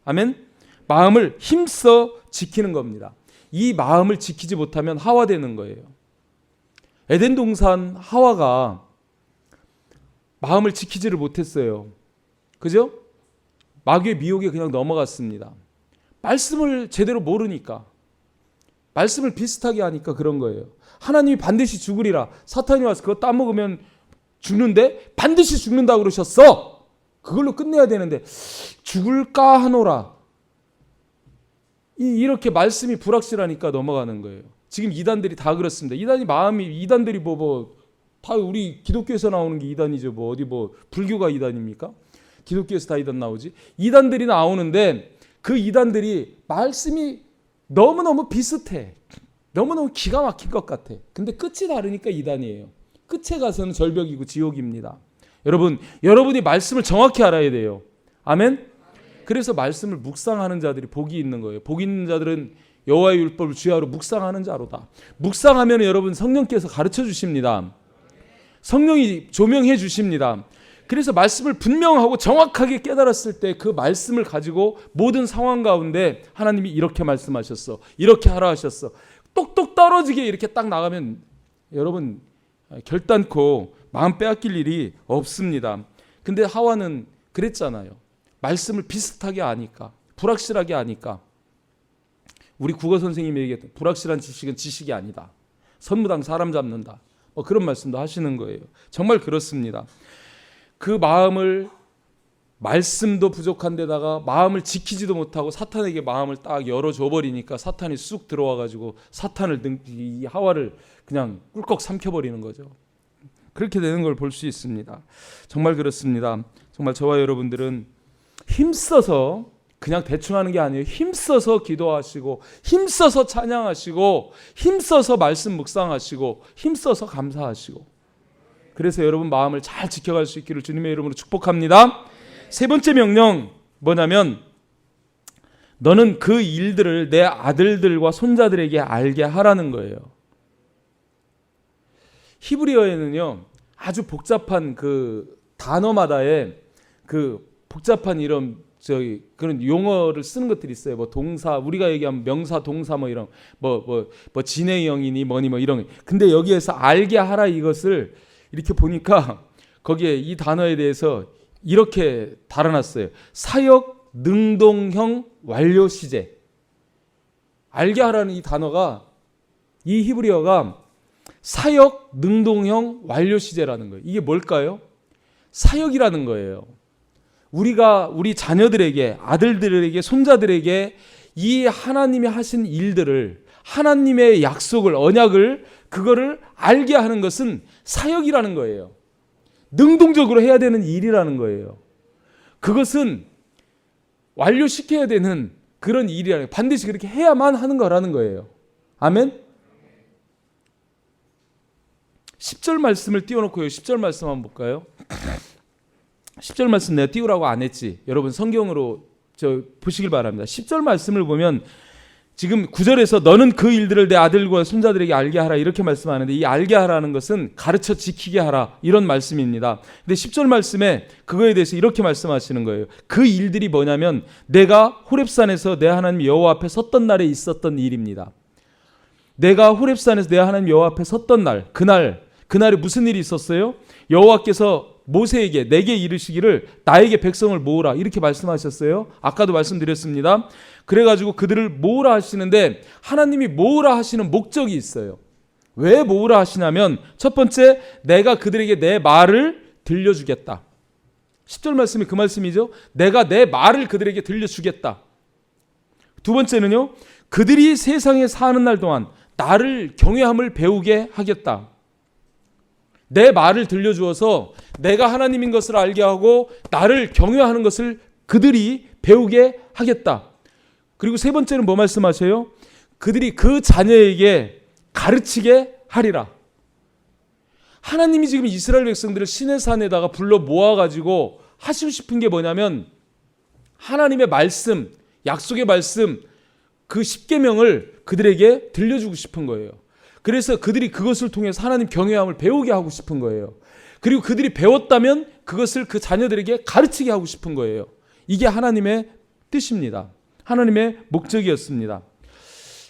아멘. 마음을 힘써 지키는 겁니다. 이 마음을 지키지 못하면 하화되는 거예요. 에덴 동산 하와가 마음을 지키지를 못했어요. 그죠? 마귀의 미혹에 그냥 넘어갔습니다. 말씀을 제대로 모르니까, 말씀을 비슷하게 하니까 그런 거예요. 하나님이 반드시 죽으리라, 사탄이 와서 그거 따먹으면 죽는데 반드시 죽는다고 그러셨어. 그걸로 끝내야 되는데 죽을까 하노라. 이렇게 말씀이 불확실하니까 넘어가는 거예요. 지금 이단들이 다 그렇습니다. 이단들이 다 우리 기독교에서 나오는 게 이단이죠. 어디 불교가 이단입니까? 기독교에서 다 이단 나오지. 이단들이 나오는데 그 이단들이 말씀이 너무너무 비슷해. 너무너무 기가 막힌 것 같아. 근데 끝이 다르니까 이단이에요. 끝에 가서는 절벽이고 지옥입니다. 여러분이 말씀을 정확히 알아야 돼요. 아멘? 그래서 말씀을 묵상하는 자들이 복이 있는 거예요. 복 있는 자들은 여호와의 율법을 주야로 묵상하는 자로다. 묵상하면 여러분 성령께서 가르쳐 주십니다. 성령이 조명해 주십니다. 그래서 말씀을 분명하고 정확하게 깨달았을 때 그 말씀을 가지고 모든 상황 가운데 하나님이 이렇게 말씀하셨어, 이렇게 하라 하셨어, 똑똑 떨어지게 이렇게 딱 나가면 여러분 결단코 마음 빼앗길 일이 없습니다. 근데 하와는 그랬잖아요. 말씀을 비슷하게 아니까, 불확실하게 아니까. 우리 국어 선생님이 얘기했던 불확실한 지식은 지식이 아니다. 선무당 사람 잡는다. 그런 말씀도 하시는 거예요. 정말 그렇습니다. 그 마음을, 말씀도 부족한 데다가 마음을 지키지도 못하고 사탄에게 마음을 딱 열어줘 버리니까 사탄이 쑥 들어와가지고 이 하와를 그냥 꿀꺽 삼켜버리는 거죠. 그렇게 되는 걸 볼 수 있습니다. 정말 그렇습니다. 정말 저와 여러분들은 힘써서, 그냥 대충 하는 게 아니에요. 힘써서 기도하시고, 힘써서 찬양하시고, 힘써서 말씀 묵상하시고, 힘써서 감사하시고, 그래서 여러분 마음을 잘 지켜갈 수 있기를 주님의 이름으로 축복합니다. 세 번째 명령 뭐냐면, 너는 그 일들을 내 아들들과 손자들에게 알게 하라는 거예요. 히브리어에는요, 아주 복잡한 그 단어마다의 그 복잡한 이런 그런 용어를 쓰는 것들이 있어요. 뭐 동사, 우리가 얘기하면 명사, 동사 뭐 이런 뭐 진행형이니 뭐니 뭐 이런. 근데 여기에서 알게 하라 이것을 이렇게 보니까 거기에 이 단어에 대해서 이렇게 달아놨어요. 사역 능동형 완료 시제. 알게 하라는 이 단어가, 이 히브리어가 사역 능동형 완료 시제라는 거예요. 이게 뭘까요? 사역이라는 거예요. 우리가 우리 자녀들에게, 아들들에게, 손자들에게 이 하나님이 하신 일들을, 하나님의 약속을, 언약을, 그거를 알게 하는 것은 사역이라는 거예요. 능동적으로 해야 되는 일이라는 거예요. 그것은 완료시켜야 되는 그런 일이라는 거예요. 반드시 그렇게 해야만 하는 거라는 거예요. 아멘? 10절 말씀을 띄워놓고요. 10절 말씀 한번 볼까요? 10절 말씀 내가 띄우라고 안 했지. 여러분 성경으로 보시길 바랍니다. 10절 말씀을 보면 지금 9절에서 너는 그 일들을 내 아들과 손자들에게 알게 하라 이렇게 말씀하는데, 이 알게 하라는 것은 가르쳐 지키게 하라 이런 말씀입니다. 근데 10절 말씀에 그거에 대해서 이렇게 말씀하시는 거예요. 그 일들이 뭐냐면 내가 호렙산에서 내 하나님 여호와 앞에 섰던 날에 있었던 일입니다. 내가 호렙산에서 내 하나님 여호와 앞에 섰던 날, 그날에 무슨 일이 있었어요? 여호와께서 모세에게 내게 이르시기를 나에게 백성을 모으라 이렇게 말씀하셨어요. 아까도 말씀드렸습니다. 그래가지고 그들을 모으라 하시는데 하나님이 모으라 하시는 목적이 있어요. 왜 모으라 하시냐면, 첫 번째, 내가 그들에게 내 말을 들려주겠다. 10절 말씀이 그 말씀이죠. 내가 내 말을 그들에게 들려주겠다. 두 번째는요, 그들이 세상에 사는 날 동안 나를 경외함을 배우게 하겠다. 내 말을 들려주어서 내가 하나님인 것을 알게 하고 나를 경외하는 것을 그들이 배우게 하겠다. 그리고 세 번째는 뭐 말씀하세요? 그들이 그 자녀에게 가르치게 하리라. 하나님이 지금 이스라엘 백성들을 시내산에다가 불러 모아가지고 하시고 싶은 게 뭐냐면, 하나님의 말씀, 약속의 말씀, 그 십계명을 그들에게 들려주고 싶은 거예요. 그래서 그들이 그것을 통해서 하나님 경외함을 배우게 하고 싶은 거예요. 그리고 그들이 배웠다면 그것을 그 자녀들에게 가르치게 하고 싶은 거예요. 이게 하나님의 뜻입니다. 하나님의 목적이었습니다.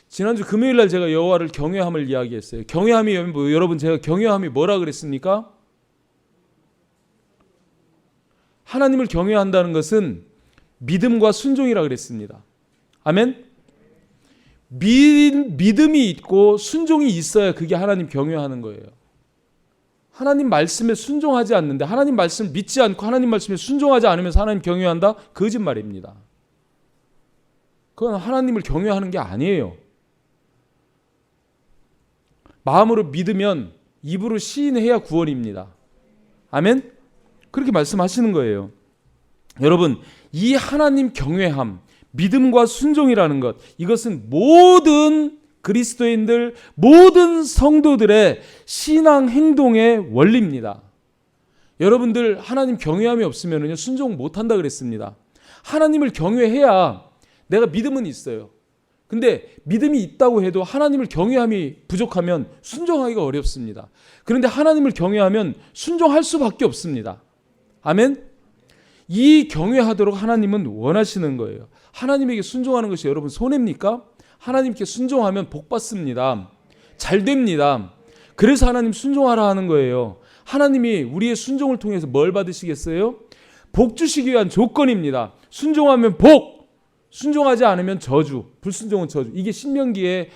지난주 금요일날 제가 여호와를 경외함을 이야기했어요. 경외함이 여러분, 제가 경외함이 뭐라 그랬습니까? 하나님을 경외한다는 것은 믿음과 순종이라 그랬습니다. 아멘? 믿음이 있고 순종이 있어야 그게 하나님 경외하는 거예요. 하나님 말씀에 순종하지 않는데, 하나님 말씀을 믿지 않고 하나님 말씀에 순종하지 않으면서 하나님 경외한다? 거짓말입니다. 그건 하나님을 경외하는 게 아니에요. 마음으로 믿으면 입으로 시인해야 구원입니다. 아멘? 그렇게 말씀하시는 거예요. 여러분, 이 하나님 경외함, 믿음과 순종이라는 것, 이것은 모든 그리스도인들, 모든 성도들의 신앙 행동의 원리입니다. 여러분들 하나님 경외함이 없으면 순종 못한다 그랬습니다. 하나님을 경외해야 내가 믿음은 있어요. 근데 믿음이 있다고 해도 하나님을 경외함이 부족하면 순종하기가 어렵습니다. 그런데 하나님을 경외하면 순종할 수밖에 없습니다. 아멘? 이 경외하도록 하나님은 원하시는 거예요. 하나님에게 순종하는 것이 여러분 손해입니까? 하나님께 순종하면 복 받습니다. 잘 됩니다. 그래서 하나님 순종하라 하는 거예요. 하나님이 우리의 순종을 통해서 뭘 받으시겠어요? 복 주시기 위한 조건입니다. 순종하면 복, 순종하지 않으면 저주, 불순종은 저주. 이게 신명기의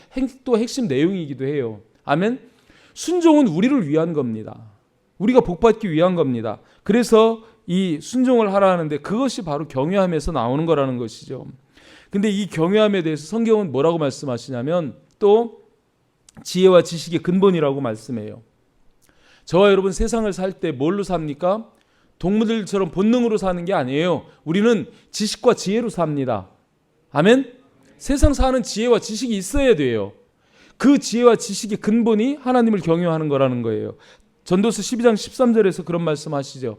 또 핵심 내용이기도 해요. 아멘? 순종은 우리를 위한 겁니다. 우리가 복 받기 위한 겁니다. 그래서 이 순종을 하라 하는데 그것이 바로 경외함에서 나오는 거라는 것이죠. 근데 이 경외함에 대해서 성경은 뭐라고 말씀하시냐면 또 지혜와 지식의 근본이라고 말씀해요. 저와 여러분 세상을 살 때 뭘로 삽니까? 동물들처럼 본능으로 사는 게 아니에요. 우리는 지식과 지혜로 삽니다. 아멘? 세상 사는 지혜와 지식이 있어야 돼요. 그 지혜와 지식의 근본이 하나님을 경외하는 거라는 거예요. 전도서 12장 13절에서 그런 말씀하시죠.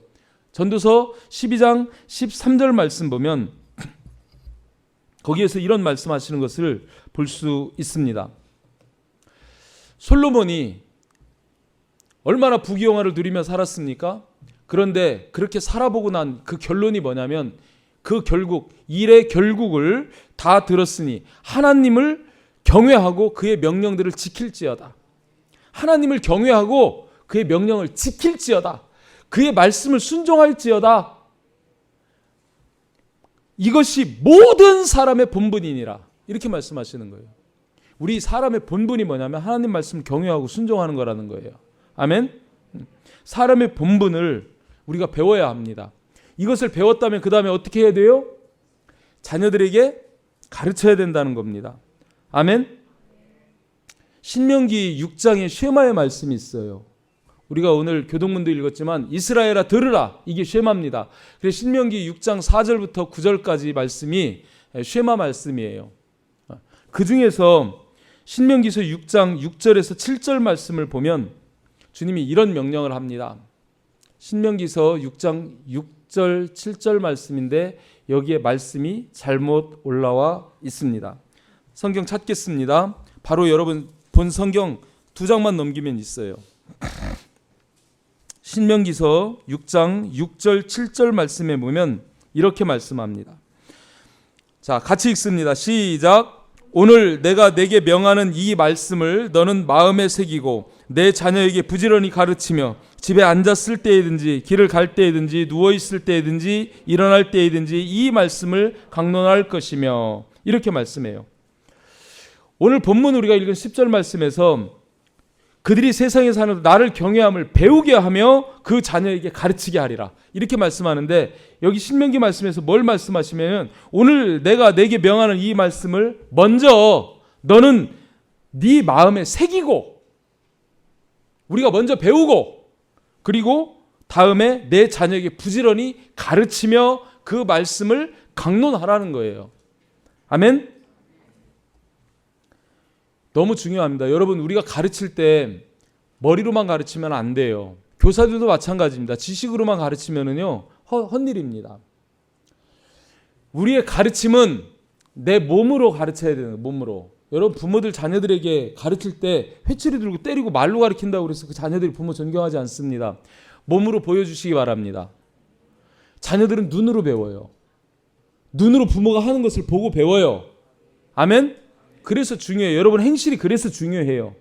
전도서 12장 13절 말씀 보면 거기에서 이런 말씀하시는 것을 볼 수 있습니다. 솔로몬이 얼마나 부귀영화를 누리며 살았습니까? 그런데 그렇게 살아보고 난 그 결론이 뭐냐면 그 결국 일의 결국을 다 들었으니 하나님을 경외하고 그의 명령들을 지킬지어다. 하나님을 경외하고 그의 명령을 지킬지어다. 그의 말씀을 순종할지어다. 이것이 모든 사람의 본분이니라. 이렇게 말씀하시는 거예요. 우리 사람의 본분이 뭐냐면 하나님 말씀을 경외하고 순종하는 거라는 거예요. 아멘? 사람의 본분을 우리가 배워야 합니다. 이것을 배웠다면 그 다음에 어떻게 해야 돼요? 자녀들에게 가르쳐야 된다는 겁니다. 아멘? 신명기 6장에 쉐마의 말씀이 있어요. 우리가 오늘 교동문도 읽었지만 이스라엘아 들으라, 이게 쉐마입니다. 그래서 신명기 6장 4절부터 9절까지 말씀이 쉐마 말씀이에요. 그 중에서 신명기서 6장 6절에서 7절 말씀을 보면 주님이 이런 명령을 합니다. 신명기서 6장 6절 7절 말씀인데 여기에 말씀이 잘못 올라와 있습니다. 성경 찾겠습니다. 바로 여러분 본 성경 2장만 넘기면 있어요. 신명기서 6장 6절 7절 말씀에 보면 이렇게 말씀합니다. 자, 같이 읽습니다. 시작. 오늘 내가 내게 명하는 이 말씀을 너는 마음에 새기고 내 자녀에게 부지런히 가르치며 집에 앉았을 때이든지 길을 갈 때이든지 누워 있을 때이든지 일어날 때이든지 이 말씀을 강론할 것이며, 이렇게 말씀해요. 오늘 본문 우리가 읽은 10절 말씀에서 그들이 세상에 사는 나를 경외함을 배우게 하며 그 자녀에게 가르치게 하리라, 이렇게 말씀하는데 여기 신명기 말씀에서 뭘 말씀하시면 오늘 내가 내게 명하는 이 말씀을 먼저 너는 네 마음에 새기고, 우리가 먼저 배우고, 그리고 다음에 내 자녀에게 부지런히 가르치며 그 말씀을 강론하라는 거예요. 아멘? 너무 중요합니다. 여러분, 우리가 가르칠 때 머리로만 가르치면 안 돼요. 교사들도 마찬가지입니다. 지식으로만 가르치면은요, 헛일입니다. 우리의 가르침은 내 몸으로 가르쳐야 되는 거예요. 몸으로. 여러분, 부모들 자녀들에게 가르칠 때 회초리 들고 때리고 말로 가르친다고 해서 그 자녀들이 부모 존경하지 않습니다. 몸으로 보여주시기 바랍니다. 자녀들은 눈으로 배워요. 눈으로 부모가 하는 것을 보고 배워요. 아멘? 그래서 중요해요. 여러분, 행실이 그래서 중요해요.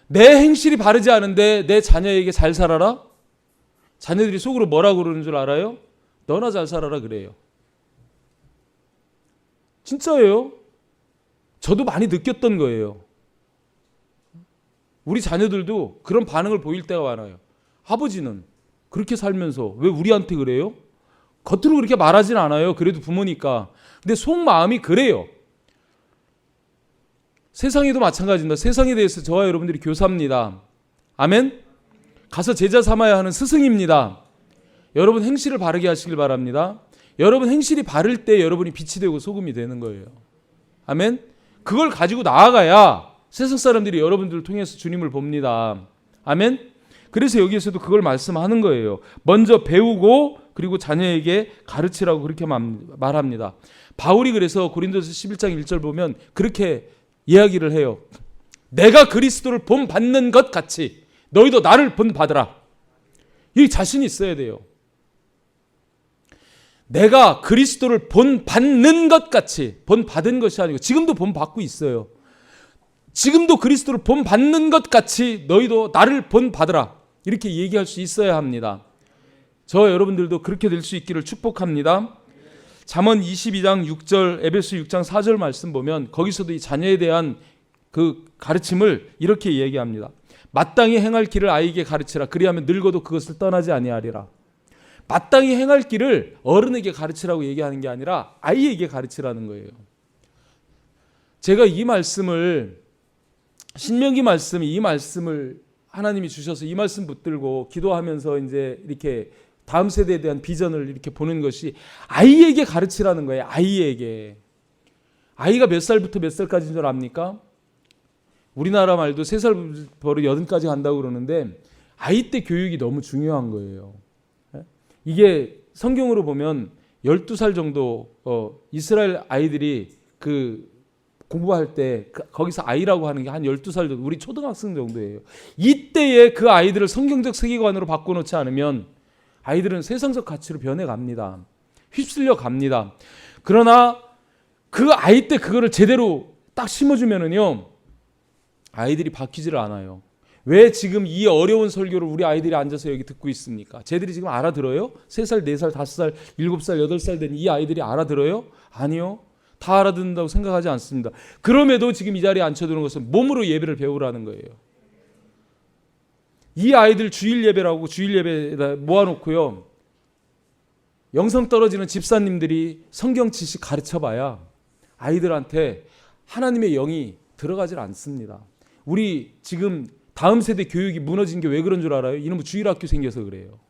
내 행실이 바르지 않은데 내 자녀에게 잘 살아라? 자녀들이 속으로 뭐라고 그러는 줄 알아요? 너나 잘 살아라 그래요. 진짜예요. 저도 많이 느꼈던 거예요. 우리 자녀들도 그런 반응을 보일 때가 많아요. 아버지는 그렇게 살면서 왜 우리한테 그래요? 겉으로 그렇게 말하진 않아요. 그래도 부모니까. 근데 속마음이 그래요. 세상에도 마찬가지입니다. 세상에 대해서 저와 여러분들이 교사입니다. 아멘? 가서 제자 삼아야 하는 스승입니다. 여러분 행실을 바르게 하시길 바랍니다. 여러분 행실이 바를 때 여러분이 빛이 되고 소금이 되는 거예요. 아멘? 그걸 가지고 나아가야 세상 사람들이 여러분들을 통해서 주님을 봅니다. 아멘? 그래서 여기에서도 그걸 말씀하는 거예요. 먼저 배우고 그리고 자녀에게 가르치라고 그렇게 말합니다. 바울이 그래서 고린도서 11장 1절 보면 그렇게 이야기를 해요. 내가 그리스도를 본받는 것 같이 너희도 나를 본받으라. 이 자신이 있어야 돼요. 내가 그리스도를 본받는 것 같이, 본받은 것이 아니고 지금도 본받고 있어요. 지금도 그리스도를 본받는 것 같이 너희도 나를 본받으라. 이렇게 얘기할 수 있어야 합니다. 저 여러분들도 그렇게 될 수 있기를 축복합니다. 잠언 22장 6절, 에베소 6장 4절 말씀 보면 거기서도 이 자녀에 대한 그 가르침을 이렇게 얘기합니다. 마땅히 행할 길을 아이에게 가르치라. 그리하면 늙어도 그것을 떠나지 아니하리라. 마땅히 행할 길을 어른에게 가르치라고 얘기하는 게 아니라 아이에게 가르치라는 거예요. 제가 이 말씀을 신명기 말씀, 이 말씀을 하나님이 주셔서 이 말씀 붙들고 기도하면서 이제 이렇게 다음 세대에 대한 비전을 이렇게 보는 것이 아이에게 가르치라는 거예요. 아이에게. 아이가 몇 살부터 몇 살까지인 줄 압니까? 우리나라 말도 3살부터 8까지 간다고 그러는데 아이 때 교육이 너무 중요한 거예요. 이게 성경으로 보면 12살 정도 이스라엘 아이들이 그 공부할 때 거기서 아이라고 하는 게 한 12살 정도, 우리 초등학생 정도예요. 이때에 그 아이들을 성경적 세계관으로 바꿔놓지 않으면 아이들은 세상적 가치로 변해갑니다. 휩쓸려 갑니다. 그러나 그 아이 때 그거를 제대로 딱 심어주면은요, 아이들이 바뀌지를 않아요. 왜 지금 이 어려운 설교를 우리 아이들이 앉아서 여기 듣고 있습니까? 쟤들이 지금 알아들어요? 3살, 4살, 5살, 7살, 8살 된 이 아이들이 알아들어요? 아니요. 다 알아듣는다고 생각하지 않습니다. 그럼에도 지금 이 자리에 앉혀두는 것은 몸으로 예배를 배우라는 거예요. 이 아이들 주일 예배라고 주일 예배에다 모아놓고요, 영성 떨어지는 집사님들이 성경 지식 가르쳐봐야 아이들한테 하나님의 영이 들어가질 않습니다. 우리 지금 다음 세대 교육이 무너진 게 왜 그런 줄 알아요? 이놈의 주일학교 생겨서 그래요.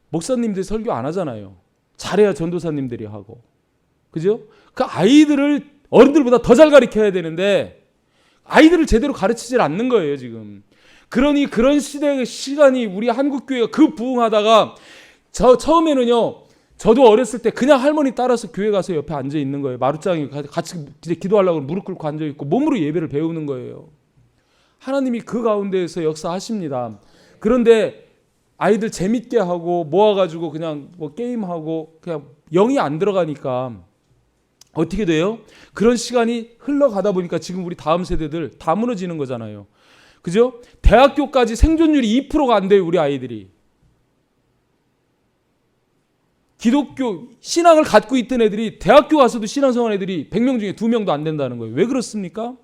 목사님들이 설교 안 하잖아요. 잘해야 전도사님들이 하고. 그죠? 그 아이들을 어른들보다 더 잘 가르쳐야 되는데 아이들을 제대로 가르치질 않는 거예요, 지금. 그러니 그런 시간이 우리 한국교회가 그 부흥하다가 처음에는요, 저도 어렸을 때 그냥 할머니 따라서 교회 가서 옆에 앉아 있는 거예요. 마루장에 같이 기도하려고 무릎 꿇고 앉아 있고 몸으로 예배를 배우는 거예요. 하나님이 그 가운데에서 역사하십니다. 그런데 아이들 재밌게 하고 모아가지고 그냥 뭐 게임하고 그냥 영이 안 들어가니까 어떻게 돼요? 그런 시간이 흘러가다 보니까 지금 우리 다음 세대들 다 무너지는 거잖아요. 그죠? 대학교까지 생존율이 2%가 안 돼요, 우리 아이들이. 기독교 신앙을 갖고 있던 애들이 대학교 가서도 신앙생활 애들이 100명 중에 2명도 안 된다는 거예요. 왜 그렇습니까?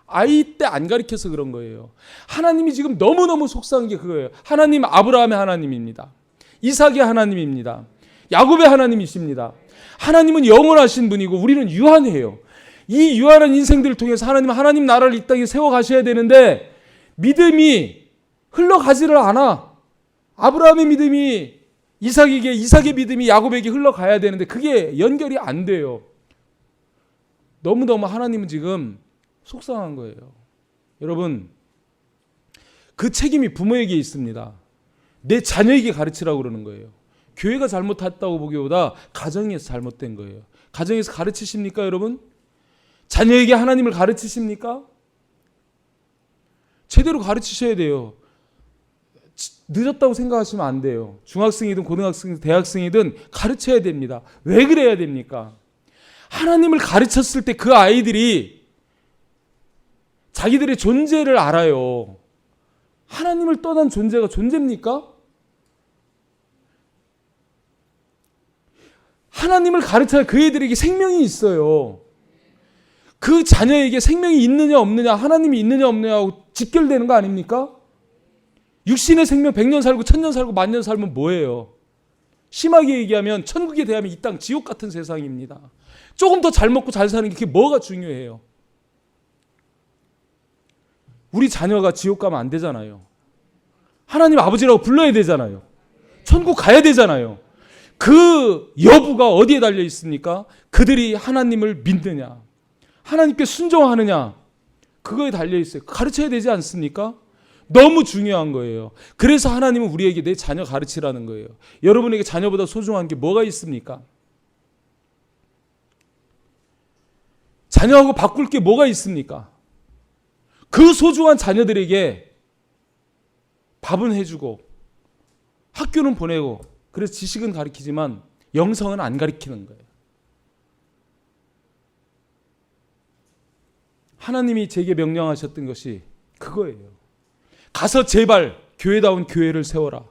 아이 때 안 가르쳐서 그런 거예요. 하나님이 지금 너무너무 속상한 게 그거예요. 하나님 아브라함의 하나님입니다. 이삭의 하나님입니다. 야곱의 하나님이십니다. 하나님은 영원하신 분이고 우리는 유한해요. 이 유한한 인생들을 통해서 하나님 나라를 이 땅에 세워가셔야 되는데 믿음이 흘러가지를 않아. 아브라함의 믿음이 이삭에게, 이삭의 믿음이 야곱에게 흘러가야 되는데 그게 연결이 안 돼요. 너무너무 하나님은 지금 속상한 거예요. 여러분, 그 책임이 부모에게 있습니다. 내 자녀에게 가르치라고 그러는 거예요. 교회가 잘못했다고 보기보다 가정에서 잘못된 거예요. 가정에서 가르치십니까, 여러분? 자녀에게 하나님을 가르치십니까? 제대로 가르치셔야 돼요. 늦었다고 생각하시면 안 돼요. 중학생이든 고등학생이든 대학생이든 가르쳐야 됩니다. 왜 그래야 됩니까? 하나님을 가르쳤을 때 그 아이들이 자기들의 존재를 알아요. 하나님을 떠난 존재가 존재입니까? 하나님을 가르쳐야 그 애들에게 생명이 있어요. 그 자녀에게 생명이 있느냐 없느냐, 하나님이 있느냐 없느냐하고 직결되는 거 아닙니까? 육신의 생명 100년 살고 1000년 살고 10,000년 살면 뭐예요? 심하게 얘기하면 천국에 대하면 이 땅 지옥 같은 세상입니다. 조금 더 잘 먹고 잘 사는 게 그게 뭐가 중요해요? 우리 자녀가 지옥 가면 안 되잖아요. 하나님 아버지라고 불러야 되잖아요. 천국 가야 되잖아요. 그 여부가 어디에 달려 있습니까? 그들이 하나님을 믿느냐, 하나님께 순종하느냐, 그거에 달려 있어요. 가르쳐야 되지 않습니까? 너무 중요한 거예요. 그래서 하나님은 우리에게 내 자녀 가르치라는 거예요. 여러분에게 자녀보다 소중한 게 뭐가 있습니까? 자녀하고 바꿀 게 뭐가 있습니까? 그 소중한 자녀들에게 밥은 해주고 학교는 보내고 그래서 지식은 가르치지만 영성은 안 가르치는 거예요. 하나님이 제게 명령하셨던 것이 그거예요. 가서 제발 교회다운 교회를 세워라.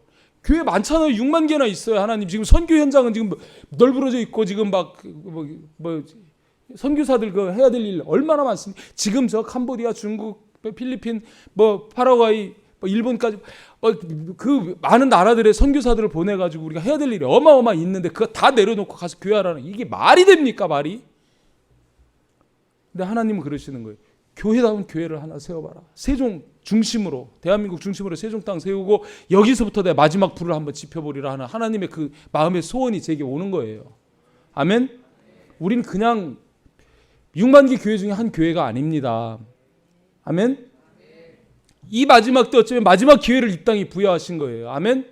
교회 많잖아요. 6만 개나 있어요. 하나님 지금 선교 현장은 지금 널브러져 있고 지금 막 선교사들 그 해야 될 일 얼마나 많습니까? 지금 저 캄보디아, 중국, 필리핀, 파라과이, 일본까지 그 많은 나라들의 선교사들을 보내가지고 우리가 해야 될 일이 어마어마 있는데 그거 다 내려놓고 가서 교회하라는 이게 말이 됩니까? 말이? 근데 하나님은 그러시는 거예요. 교회다운 교회를 하나 세워봐라. 세종 중심으로, 대한민국 중심으로 세종 땅 세우고 여기서부터 내 마지막 불을 한번 지펴보리라 하는 하나님의 그 마음의 소원이 제게 오는 거예요. 아멘? 우리는 그냥 6만 개 교회 중에 한 교회가 아닙니다. 아멘? 이 마지막 때 어쩌면 마지막 기회를 이 땅에 부여하신 거예요. 아멘?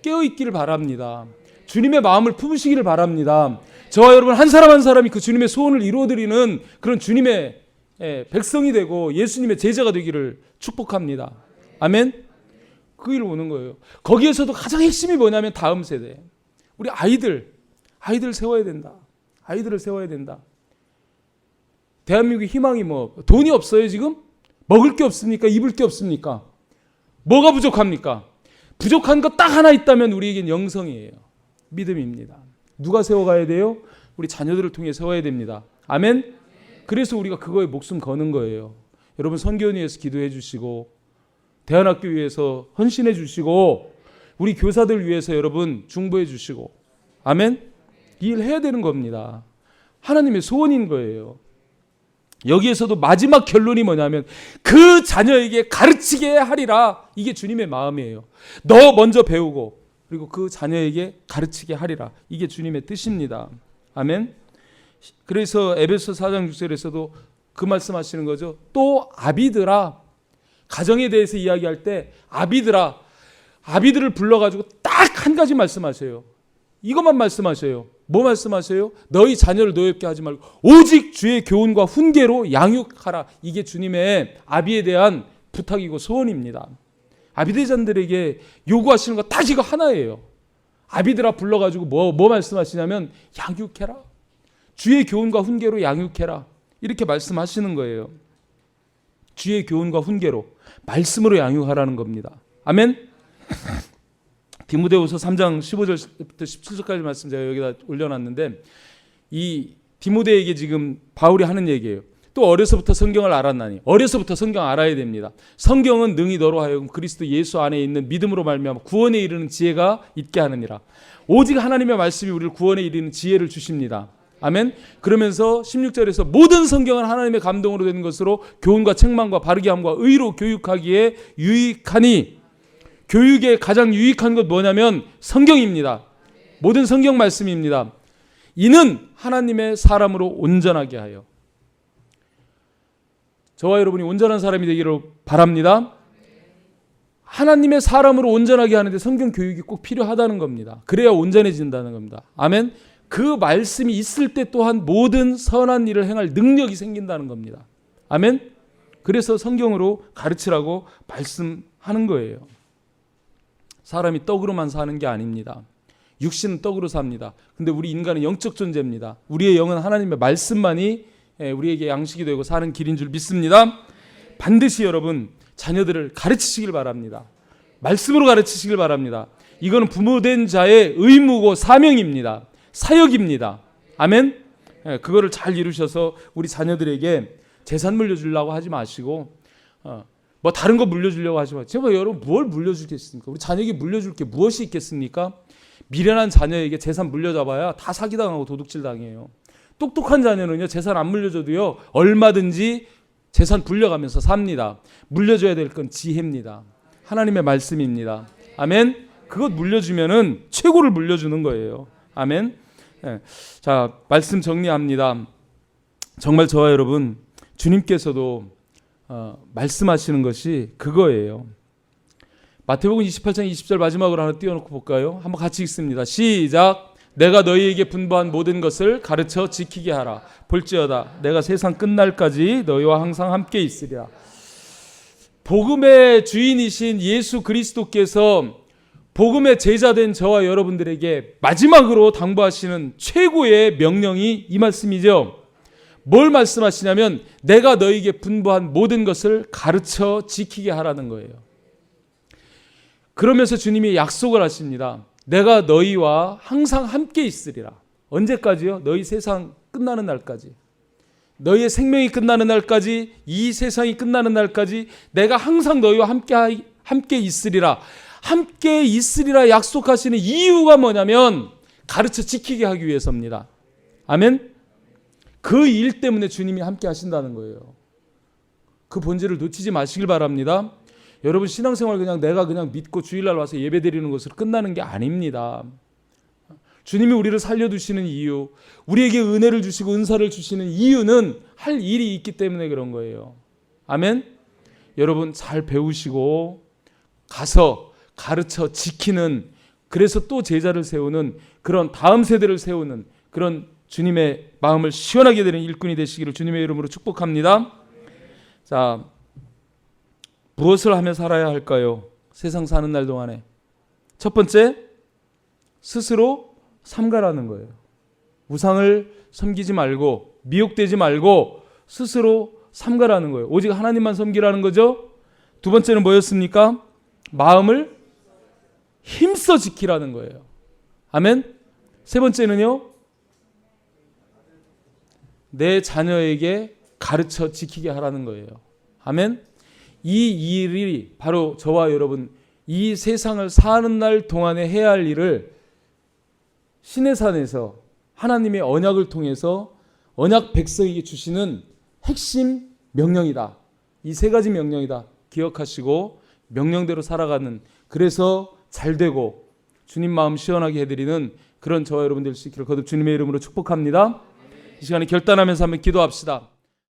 깨어있기를 바랍니다. 주님의 마음을 품으시기를 바랍니다. 저와 여러분 한 사람 한 사람이 그 주님의 소원을 이루어드리는 그런 주님의 백성이 되고 예수님의 제자가 되기를 축복합니다. 아멘? 그 일 오는 거예요. 거기에서도 가장 핵심이 뭐냐면 다음 세대. 우리 아이들 세워야 된다. 아이들을 세워야 된다. 대한민국의 희망이 돈이 없어요 지금? 먹을 게 없습니까? 입을 게 없습니까? 뭐가 부족합니까? 부족한 것 딱 하나 있다면 우리에겐 영성이에요. 믿음입니다. 누가 세워가야 돼요? 우리 자녀들을 통해 세워야 됩니다. 아멘? 그래서 우리가 그거에 목숨 거는 거예요. 여러분 선교원 위해서 기도해 주시고 대안학교 위해서 헌신해 주시고 우리 교사들 위해서 여러분 중보해 주시고 아멘? 이 일 해야 되는 겁니다. 하나님의 소원인 거예요. 여기에서도 마지막 결론이 뭐냐면 그 자녀에게 가르치게 하리라. 이게 주님의 마음이에요. 너 먼저 배우고 그리고 그 자녀에게 가르치게 하리라. 이게 주님의 뜻입니다. 아멘. 그래서 에베소 4장 6절에서도 그 말씀하시는 거죠. 또 아비들아, 가정에 대해서 이야기할 때 아비들아, 아비들을 불러가지고 딱 한 가지 말씀하셔요. 이것만 말씀하셔요. 뭐 말씀하세요? 너희 자녀를 노엽게 하지 말고 오직 주의 교훈과 훈계로 양육하라. 이게 주님의 아비에 대한 부탁이고 소원입니다. 아비대장들에게 요구하시는 거 딱 이거 하나예요. 아비들아 불러가지고 뭐 말씀하시냐면 양육해라. 주의 교훈과 훈계로 양육해라. 이렇게 말씀하시는 거예요. 주의 교훈과 훈계로 말씀으로 양육하라는 겁니다. 아멘. 디모데후서 3장 15절부터 17절까지 말씀 제가 여기다 올려놨는데 이 디모데에게 지금 바울이 하는 얘기예요. 또 어려서부터 성경을 알았나니 어려서부터 성경 알아야 됩니다. 성경은 능히 너로 하여금 그리스도 예수 안에 있는 믿음으로 말미암아 구원에 이르는 지혜가 있게 하느니라. 오직 하나님의 말씀이 우리를 구원에 이르는 지혜를 주십니다. 아멘. 그러면서 16절에서 모든 성경은 하나님의 감동으로 된 것으로 교훈과 책망과 바르게 함과 의로 교육하기에 유익하니 교육에 가장 유익한 것 뭐냐면 성경입니다. 모든 성경 말씀입니다. 이는 하나님의 사람으로 온전하게 하여. 저와 여러분이 온전한 사람이 되기를 바랍니다. 하나님의 사람으로 온전하게 하는데 성경 교육이 꼭 필요하다는 겁니다. 그래야 온전해진다는 겁니다. 아멘. 그 말씀이 있을 때 또한 모든 선한 일을 행할 능력이 생긴다는 겁니다. 아멘. 그래서 성경으로 가르치라고 말씀하는 거예요. 사람이 떡으로만 사는 게 아닙니다. 육신은 떡으로 삽니다. 근데 우리 인간은 영적 존재입니다. 우리의 영은 하나님의 말씀만이 우리에게 양식이 되고 사는 길인 줄 믿습니다. 반드시 여러분 자녀들을 가르치시길 바랍니다. 말씀으로 가르치시길 바랍니다. 이거는 부모된 자의 의무고 사명입니다. 사역입니다. 아멘. 그거를 잘 이루셔서 우리 자녀들에게 재산 물려주려고 하지 마시고 뭐 다른 거 물려주려고 하지 마시고 제발 여러분 뭘 물려주겠습니까? 우리 자녀에게 물려줄 게 무엇이 있겠습니까? 미련한 자녀에게 재산 물려잡아야 다 사기당하고 도둑질 당해요. 똑똑한 자녀는요 재산 안 물려줘도요 얼마든지 재산 불려가면서 삽니다. 물려줘야 될 건 지혜입니다. 하나님의 말씀입니다. 아멘. 그것 물려주면은 최고를 물려주는 거예요. 아멘. 자, 말씀 정리합니다. 정말 저와 여러분 주님께서도 말씀하시는 것이 그거예요. 마태복음 28장 20절 마지막으로 하나 띄워놓고 볼까요? 한번 같이 읽습니다. 시작. 내가 너희에게 분부한 모든 것을 가르쳐 지키게 하라. 볼지어다 내가 세상 끝날까지 너희와 항상 함께 있으리라. 복음의 주인이신 예수 그리스도께서 복음의 제자된 저와 여러분들에게 마지막으로 당부하시는 최고의 명령이 이 말씀이죠. 뭘 말씀하시냐면 내가 너희에게 분부한 모든 것을 가르쳐 지키게 하라는 거예요. 그러면서 주님이 약속을 하십니다. 내가 너희와 항상 함께 있으리라. 언제까지요? 너희 세상 끝나는 날까지. 너희의 생명이 끝나는 날까지, 이 세상이 끝나는 날까지 내가 항상 너희와 함께 있으리라. 함께 있으리라 약속하시는 이유가 뭐냐면 가르쳐 지키게 하기 위해서입니다. 아멘? 그 일 때문에 주님이 함께 하신다는 거예요. 그 본질을 놓치지 마시길 바랍니다. 여러분 신앙생활 내가 그냥 믿고 주일날 와서 예배드리는 것으로 끝나는 게 아닙니다. 주님이 우리를 살려두시는 이유, 우리에게 은혜를 주시고 은사를 주시는 이유는 할 일이 있기 때문에 그런 거예요. 아멘? 여러분 잘 배우시고 가서 가르쳐 지키는, 그래서 또 제자를 세우는, 그런 다음 세대를 세우는 그런 주님의 마음을 시원하게 되는 일꾼이 되시기를 주님의 이름으로 축복합니다. 자, 무엇을 하며 살아야 할까요? 세상 사는 날 동안에 첫 번째, 스스로 삼가라는 거예요. 우상을 섬기지 말고 미혹되지 말고 스스로 삼가라는 거예요. 오직 하나님만 섬기라는 거죠. 두 번째는 뭐였습니까? 마음을 힘써 지키라는 거예요. 아멘. 세 번째는요, 내 자녀에게 가르쳐 지키게 하라는 거예요. 아멘. 이 일이 바로 저와 여러분 이 세상을 사는 날 동안에 해야 할 일을 시내산에서 하나님의 언약을 통해서 언약 백성에게 주시는 핵심 명령이다. 이 세 가지 명령이다. 기억하시고 명령대로 살아가는, 그래서 잘되고 주님 마음 시원하게 해드리는 그런 저와 여러분 될 수 있기를 거듭 주님의 이름으로 축복합니다. 이 시간에 결단하면서 한번 기도합시다.